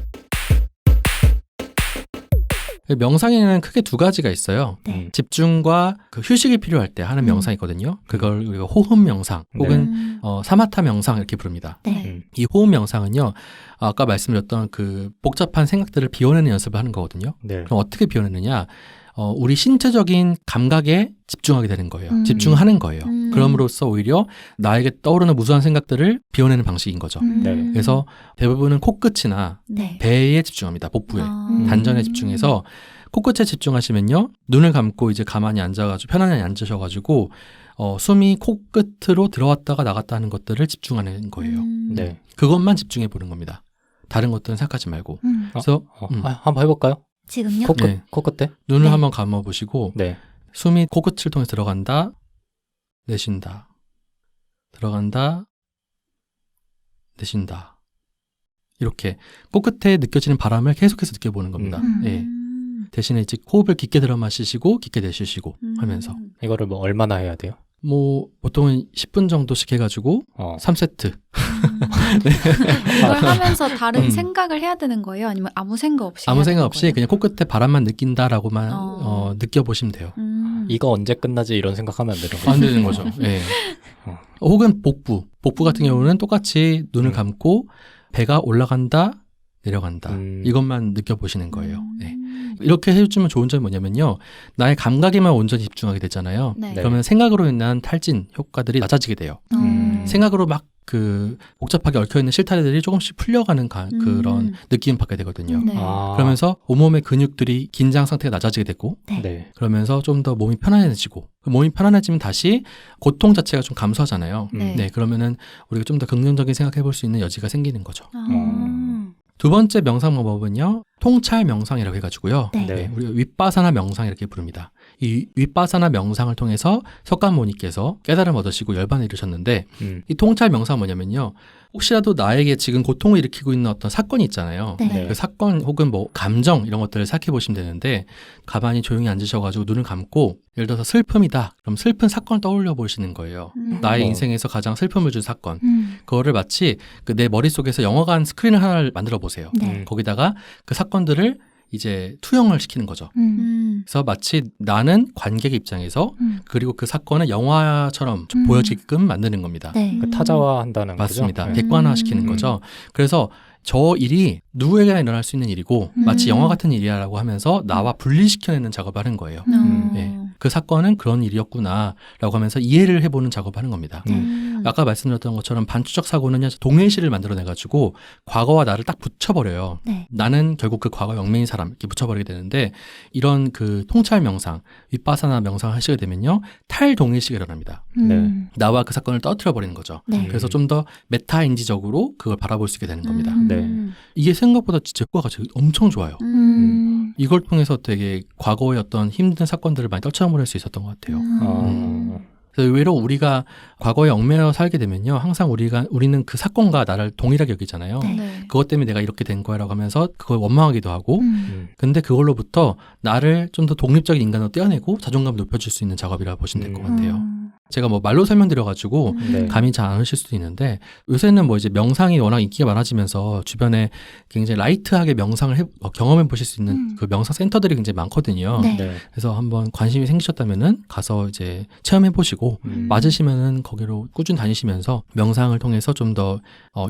명상에는 크게 두 가지가 있어요. 네. 집중과 그 휴식이 필요할 때 하는 명상이 있거든요. 그걸 우리가 호흡 명상 혹은 사마타 명상 이렇게 부릅니다. 네. 이 호흡 명상은요, 아까 말씀드렸던 그 복잡한 생각들을 비워내는 연습을 하는 거거든요. 네. 그럼 어떻게 비워내느냐? 우리 신체적인 감각에 집중하게 되는 거예요. 집중하는 거예요. 그럼으로써 오히려 나에게 떠오르는 무수한 생각들을 비워내는 방식인 거죠. 네. 그래서 대부분은 코끝이나 네. 배에 집중합니다. 복부에. 단전에 집중해서 코끝에 집중하시면요. 눈을 감고 이제 가만히 앉아가지고 편안히 앉으셔가지고 숨이 코끝으로 들어왔다가 나갔다 하는 것들을 집중하는 거예요. 네. 그것만 집중해 보는 겁니다. 다른 것들은 생각하지 말고. 그래서 한번 해볼까요? 지금요? 코끝에? 눈을 네. 한번 감아보시고 네. 숨이 코끝을 통해 들어간다, 내쉰다, 들어간다, 내쉰다. 이렇게 코끝에 느껴지는 바람을 계속해서 느껴보는 겁니다. 예. 대신에 이제 호흡을 깊게 들어 마시시고 깊게 내쉬시고 하면서 이거를 뭐 얼마나 해야 돼요? 뭐 보통은 10분 정도씩 해가지고 3세트. 그걸 하면서 다른 생각을 해야 되는 거예요? 아니면 아무 생각 없이? 아무 해야 생각 되는 없이 거예요? 그냥 코끝에 바람만 느낀다라고만 느껴보시면 돼요. 이거 언제 끝나지 이런 생각하면 안 되는 거죠? 안 되는 거죠. 예. 혹은 복부 같은 경우는 똑같이 눈을 감고 배가 올라간다, 내려간다. 이것만 느껴보시는 거예요. 네. 이렇게 해주면 좋은 점이 뭐냐면요. 나의 감각에만 온전히 집중하게 되잖아요. 네. 그러면 생각으로 인한 탈진 효과들이 낮아지게 돼요. 생각으로 막 그 복잡하게 얽혀있는 실타래들이 조금씩 풀려가는 그런 느낌을 받게 되거든요. 네. 그러면서 온몸의 근육들이 긴장 상태가 낮아지게 되고 네. 그러면서 좀 더 몸이 편안해지고 몸이 편안해지면 다시 고통 자체가 좀 감소하잖아요. 네. 네, 그러면은 우리가 좀 더 긍정적인 생각해 볼 수 있는 여지가 생기는 거죠. 아. 두 번째 명상 방법은요. 통찰 명상이라고 해가지고요. 네. 네. 우리가 윗바사나 명상 이렇게 부릅니다. 이 윗바사나 명상을 통해서 석가모니께서 깨달음 얻으시고 열반을 이루셨는데 이 통찰 명상은 뭐냐면요. 혹시라도 나에게 지금 고통을 일으키고 있는 어떤 사건이 있잖아요. 네. 그 사건 혹은 뭐 감정 이런 것들을 생각해 보시면 되는데 가만히 조용히 앉으셔가지고 눈을 감고 예를 들어서 슬픔이다. 그럼 슬픈 사건을 떠올려 보시는 거예요. 나의 인생에서 가장 슬픔을 준 사건. 그거를 마치 그 내 머릿속에서 영화관 스크린을 하나를 만들어 보세요. 네. 거기다가 그 사건들을 이제 투영을 시키는 거죠. 그래서 마치 나는 관객의 입장에서 그리고 그 사건을 영화처럼 좀 보여지게끔 만드는 겁니다. 네. 그 타자화한다는 맞습니다. 거죠. 네. 객관화시키는 거죠. 그래서 저 일이 누구에게나 일어날 수 있는 일이고 마치 영화 같은 일이라고 하면서 나와 분리시켜내는 작업을 하는 거예요. 네. 그 사건은 그런 일이었구나 라고 하면서 이해를 해보는 작업을 하는 겁니다. 아까 말씀드렸던 것처럼 반추적 사고는요. 동일시를 만들어내가지고 과거와 나를 딱 붙여버려요. 네. 나는 결국 그 과거 영매인 사람 이렇게 붙여버리게 되는데 이런 그 통찰 명상, 윗바사나 명상을 하시게 되면요. 탈동일시가 일어납니다. 네. 나와 그 사건을 떨어뜨려버리는 거죠. 네. 그래서 좀 더 메타인지적으로 그걸 바라볼 수 있게 되는 겁니다. 네. 이게 생각보다 진짜 효과가 엄청 좋아요. 이걸 통해서 되게 과거의 어떤 힘든 사건들을 많이 떨쳐버릴 수 있었던 것 같아요. 그래서 의외로 우리가 과거에 얽매여 살게 되면요. 항상 우리는 그 사건과 나를 동일하게 여기잖아요. 네. 네. 그것 때문에 내가 이렇게 된 거야라고 하면서 그걸 원망하기도 하고 근데 그걸로부터 나를 좀 더 독립적인 인간으로 떼어내고 자존감을 높여줄 수 있는 작업이라 보시면 될 것 같아요. 제가 뭐 말로 설명드려가지고 네. 감이 잘 안 오실 수도 있는데 요새는 뭐 이제 명상이 워낙 인기가 많아지면서 주변에 굉장히 라이트하게 명상을 경험해 보실 수 있는 그 명상 센터들이 굉장히 많거든요. 네. 네. 그래서 한번 관심이 생기셨다면은 가서 이제 체험해 보시고 맞으시면은 거기로 꾸준히 다니시면서 명상을 통해서 좀 더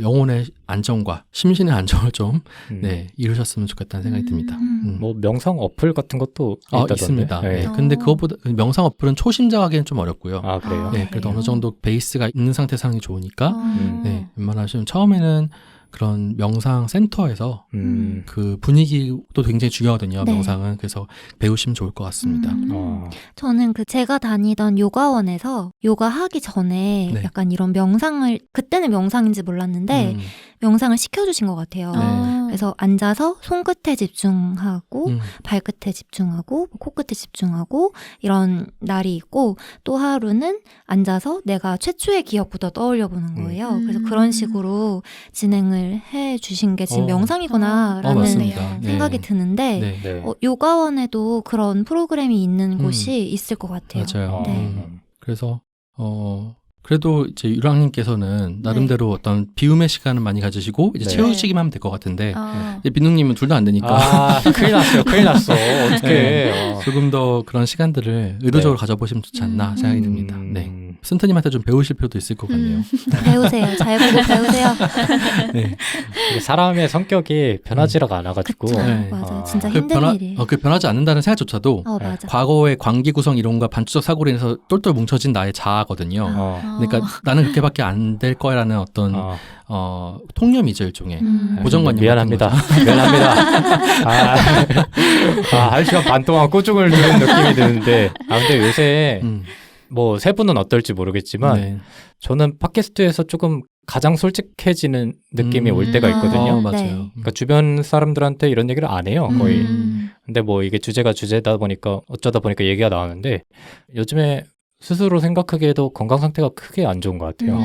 영혼의 안정과 심신의 안정을 좀 네, 이루셨으면 좋겠다는 생각이 듭니다. 뭐 명상 어플 같은 것도 있다던데. 있습니다. 네. 네. 근데 그것보다 명상 어플은 초심자 하기엔 좀 어렵고요. 아 그래요? 네, 그래도 그래요? 어느 정도 베이스가 있는 상태에서 하는 게 좋으니까 네, 웬만하시면 처음에는 그런 명상 센터에서 그 분위기도 굉장히 중요하거든요. 네. 명상은. 그래서 배우시면 좋을 것 같습니다. 저는 그 제가 다니던 요가원에서 요가 하기 전에 네. 약간 이런 명상을 그때는 명상인지 몰랐는데 명상을 시켜주신 것 같아요. 네. 그래서 앉아서 손끝에 집중하고 음. 발끝에 집중하고 코끝에 집중하고 이런 날이 있고 또 하루는 앉아서 내가 최초의 기억부터 떠올려보는 거예요. 그래서 그런 식으로 진행을 해주신 게 지금 명상이구나라는 맞습니다. 생각이 네. 드는데 네. 네. 요가원에도 그런 프로그램이 있는 곳이 있을 것 같아요. 맞아요. 네. 그래서 그래도 이제 유랑님께서는 나름대로 어떤 비움의 시간을 많이 가지시고 이제 네. 채우시기만 하면 될 것 같은데 아. 이제 민웅님은 둘 다 안 되니까 아 큰일 났어요. 큰일 났어. 어떡해. 네. 조금 더 그런 시간들을 의도적으로 가져보시면 좋지 않나 생각이 듭니다. 네. 센터님한테 좀 배우실 필요도 있을 것 같네요. 배우세요. 잘 보고 배우세요. 네. 이게 사람의 성격이 변하지가 않아가지고. 그쵸. 네. 맞아요. 아. 진짜 힘든 일이에요. 그 변하지 않는다는 생각조차도 맞아. 과거의 관계 구성 이론과 반추적 사고로 인해서 똘똘 뭉쳐진 나의 자아거든요. 그러니까 나는 그렇게밖에 안 될 거라는 어떤 통념이죠, 일종의. 고정관념. 미안합니다. 미안합니다. 한 시간 반 동안 꾸중을 들은 느낌이 드는데. 근데 요새 뭐 세 분은 어떨지 모르겠지만 네. 저는 팟캐스트에서 조금 가장 솔직해지는 느낌이 올 때가 있거든요. 맞아요. 네. 그러니까 주변 사람들한테 이런 얘기를 안 해요, 거의. 근데 뭐 이게 주제가 주제다 보니까 어쩌다 보니까 얘기가 나왔는데 요즘에 스스로 생각하기에도 건강 상태가 크게 안 좋은 것 같아요.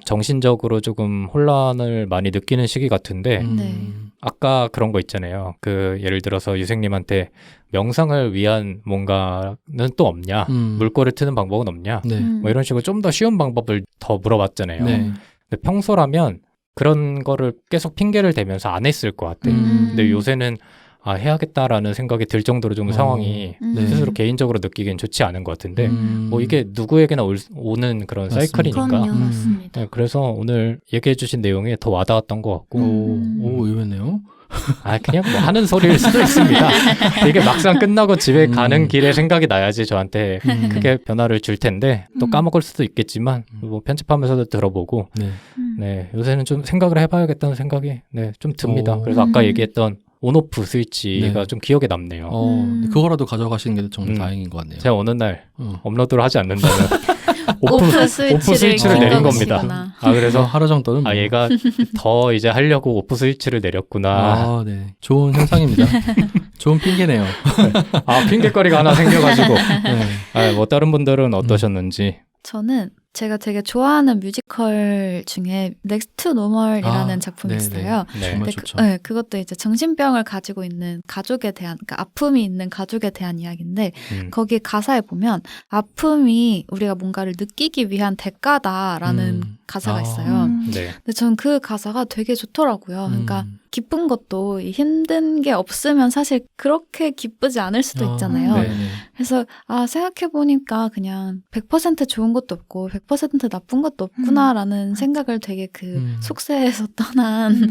정신적으로 조금 혼란을 많이 느끼는 시기 같은데 네. 아까 그런 거 있잖아요. 그 예를 들어서 유생님한테 명상을 위한 뭔가는 또 없냐? 물꼬를 트는 방법은 없냐? 네. 뭐 이런 식으로 좀 더 쉬운 방법을 더 물어봤잖아요. 네. 근데 평소라면 그런 거를 계속 핑계를 대면서 안 했을 것 같아요. 근데 요새는 해야겠다라는 생각이 들 정도로 좀 상황이 네. 스스로 개인적으로 느끼기엔 좋지 않은 것 같은데 뭐 이게 누구에게나 오는 그런 맞습니다. 사이클이니까 그럼요. 맞습니다. 네, 그래서 오늘 얘기해 주신 내용이 더 와닿았던 것 같고 오, 의외네요. 그냥 뭐 하는 소리일 수도 있습니다. 이게 막상 끝나고 집에 가는 길에 생각이 나야지 저한테 크게 변화를 줄 텐데 또 까먹을 수도 있겠지만 뭐 편집하면서도 들어보고 네. 네, 요새는 좀 생각을 해봐야겠다는 생각이 네, 좀 듭니다. 오. 그래서 아까 얘기했던 온오프 스위치가 네. 좀 기억에 남네요. 그거라도 가져가시는 게 정말 다행인 것 같네요. 제가 어느 날 업로드를 하지 않는다면 오프 스위치를 내린 겁니다. 거시구나. 그래서 하루 정도는 뭐. 얘가 더 이제 하려고 오프 스위치를 내렸구나. 네. 좋은 현상입니다. 좋은 핑계네요. 핑계거리가 하나 생겨가지고. 네. 뭐 다른 분들은 어떠셨는지. 저는 제가 되게 좋아하는 뮤지컬 중에 Next to Normal이라는 작품이 네네. 있어요. 네. 정말 근데 좋죠. 그것도 이제 정신병을 가지고 있는 가족에 대한, 그러니까 아픔이 있는 가족에 대한 이야기인데, 거기 가사에 보면 아픔이 우리가 뭔가를 느끼기 위한 대가다라는 가사가 있어요. 네. 근데 전 그 가사가 되게 좋더라고요. 그러니까 기쁜 것도 이 힘든 게 없으면 사실 그렇게 기쁘지 않을 수도 있잖아요. 네. 그래서 생각해보니까 그냥 100% 좋은 것도 없고 100% 나쁜 것도 없구나라는 생각을 되게 그 속세에서 떠난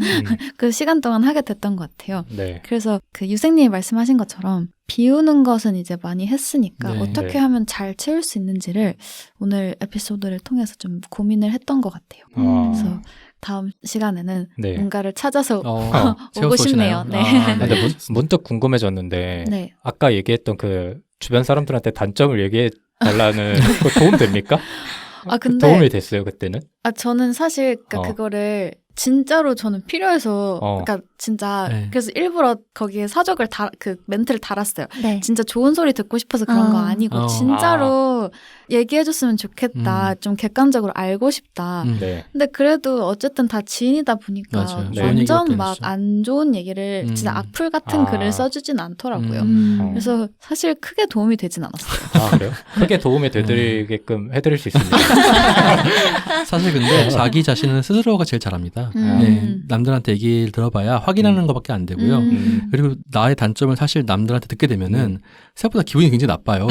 그 시간 동안 하게 됐던 것 같아요. 네. 그래서 그 유생님이 말씀하신 것처럼 비우는 것은 이제 많이 했으니까 네. 어떻게 네. 하면 잘 채울 수 있는지를 오늘 에피소드를 통해서 좀 고민을 했던 것 같아요. 그래서 다음 시간에는 네. 뭔가를 찾아서 오고 채워서 싶네요. 오시나요? 네. 근데 문득 궁금해졌는데 네. 아까 얘기했던 그 주변 사람들한테 단점을 얘기해 달라는 거 도움 됩니까? 근데 도움이 됐어요 그때는? 저는 사실 그러니까 그거를 진짜로 저는 필요해서 그러니까 진짜 네. 그래서 일부러 거기에 사족을 그 멘트를 달았어요. 네. 진짜 좋은 소리 듣고 싶어서 그런 거 아니고 진짜로 얘기해줬으면 좋겠다. 좀 객관적으로 알고 싶다. 네. 근데 그래도 어쨌든 다 지인이다 보니까 맞아요. 네. 완전 좋은 막 얘기밖에 안 좋은 얘기를 진짜 악플 같은 글을 써주진 않더라고요. 그래서 사실 크게 도움이 되진 않았어요. 그래요? 크게 도움이 되드리게끔 해드릴 수 있습니다. 사실 근데 자기 자신은 스스로가 제일 잘합니다. 네, 남들한테 얘기를 들어봐야 확인하는 것밖에 안 되고요. 그리고 나의 단점을 사실 남들한테 듣게 되면은 생각보다 기분이 굉장히 나빠요.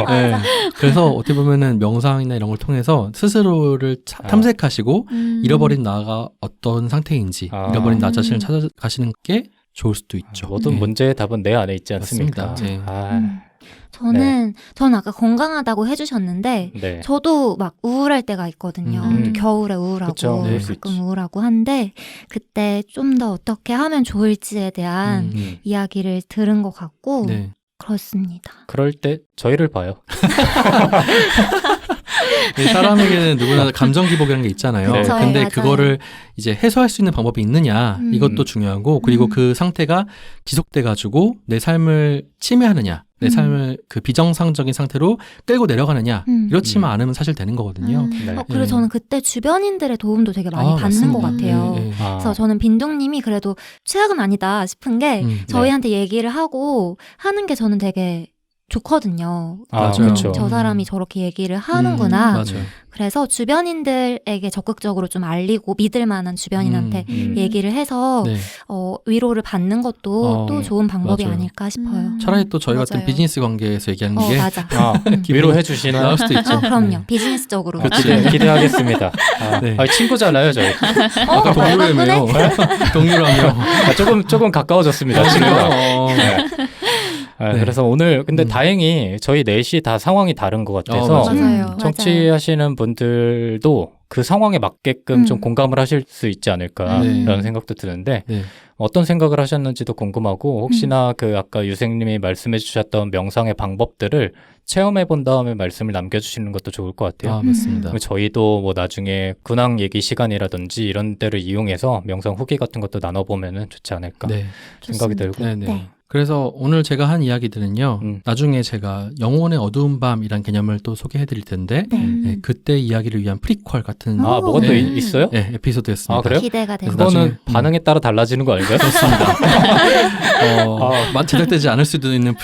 네. 그래서 어떻게 보면은 명상이나 이런 걸 통해서 스스로를 탐색하시고 잃어버린 나가 어떤 상태인지 잃어버린 나 자신을 찾아가시는 게 좋을 수도 있죠. 모든 네. 문제의 답은 내 안에 있지 않습니까? 맞습니다. 네. 저는 아까 건강하다고 해주셨는데 네. 저도 막 우울할 때가 있거든요. 겨울에 우울하고 그쵸, 그럴 수 가끔 있지. 우울하고 한데 그때 좀 더 어떻게 하면 좋을지에 대한 이야기를 들은 것 같고 네. 그렇습니다. 그럴 때 저희를 봐요. 사람에게는 누구나 감정 기복이라는 게 있잖아요. 네. 근데 맞아요. 그거를 이제 해소할 수 있는 방법이 있느냐 이것도 중요하고 그리고 그 상태가 지속돼가지고 내 삶을 침해하느냐 내 삶을 그 비정상적인 상태로 끌고 내려가느냐 이렇지만 않으면 사실 되는 거거든요. 네. 그리고 저는 그때 주변인들의 도움도 되게 많이 받는 맞습니다. 것 같아요. 네, 네. 그래서 저는 빈둥님이 그래도 최악은 아니다 싶은 게 저희한테 얘기를 하고 하는 게 저는 되게 좋거든요. 맞아요. 그렇죠. 저 사람이 저렇게 얘기를 하는구나. 맞아요. 그래서 주변인들에게 적극적으로 좀 알리고 믿을 만한 주변인한테 얘기를 해서 네. 위로를 받는 것도 또 좋은 방법이 맞아요. 아닐까 싶어요. 차라리 또 저희 같은 맞아요. 비즈니스 관계에서 얘기하는 게 맞아. 위로해 주시는 나을 수도 있죠. 그럼요. 비즈니스적으로. 기대하겠습니다. 네. 친구잖아요, 저희. 아까 동료라며요. 동료라며. 조금 가까워졌습니다, 친구가. 네. 그래서 오늘 근데 다행히 저희 넷이 다 상황이 다른 것 같아서 맞아요. 청취하시는 분들도 그 상황에 맞게끔 좀 공감을 하실 수 있지 않을까라는 네. 생각도 드는데 네. 어떤 생각을 하셨는지도 궁금하고 혹시나 그 아까 유생님이 말씀해 주셨던 명상의 방법들을 체험해 본 다음에 말씀을 남겨주시는 것도 좋을 것 같아요. 맞습니다. 그리고 저희도 뭐 나중에 근황 얘기 시간이라든지 이런 데를 이용해서 명상 후기 같은 것도 나눠보면 좋지 않을까 네. 생각이 들고 네, 네. 네. 그래서 오늘 제가 한 이야기들은요. 음. 나중에 제가 영혼의 어두운 밤이란 개념을 또 소개해드릴 텐데 네. 네, 그때 이야기를 위한 프리퀄 같은 아, 뭐가 또 네. 있어요? 네, 에피소드였습니다. 아, 그래요? 기대가 되는. 그래서 그거는 나중에- 반응에 따라 달라지는 거 아닌가요? 제작되지 않을 수도 있는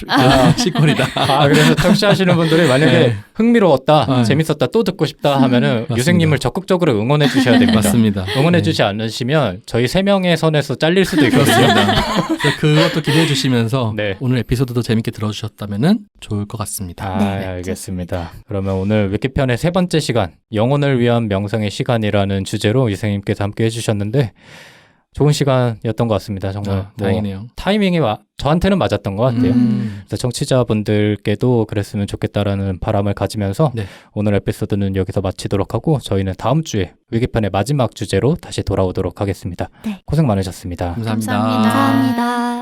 시퀄이다. 아, 그래서 청취하시는 분들이 만약에 네. 흥미로웠다, 네. 재밌었다, 또 듣고 싶다 하면은 맞습니다. 유생님을 적극적으로 응원해 주셔야 됩니다. 맞습니다. 응원해주지 않으시면 저희 3명의 선에서 잘릴 수도 있거든요. 그렇습니다. 그래서 그것도 기대해 주시면서 네. 오늘 에피소드도 재밌게 들어주셨다면 좋을 것 같습니다. 아, 네, 알겠습니다. 그러면 오늘 위키편의 3번째 시간, 영혼을 위한 명상의 시간이라는 주제로 유생님께서 함께 해주셨는데 좋은 시간이었던 것 같습니다. 정말 다행이네요. 타이밍이 저한테는 맞았던 것 같아요. 음. 그래서 청취자분들께도 그랬으면 좋겠다라는 바람을 가지면서 네. 오늘 에피소드는 여기서 마치도록 하고 저희는 다음 주에 위기편의 마지막 주제로 다시 돌아오도록 하겠습니다. 네. 고생 많으셨습니다. 감사합니다. 감사합니다. 감사합니다.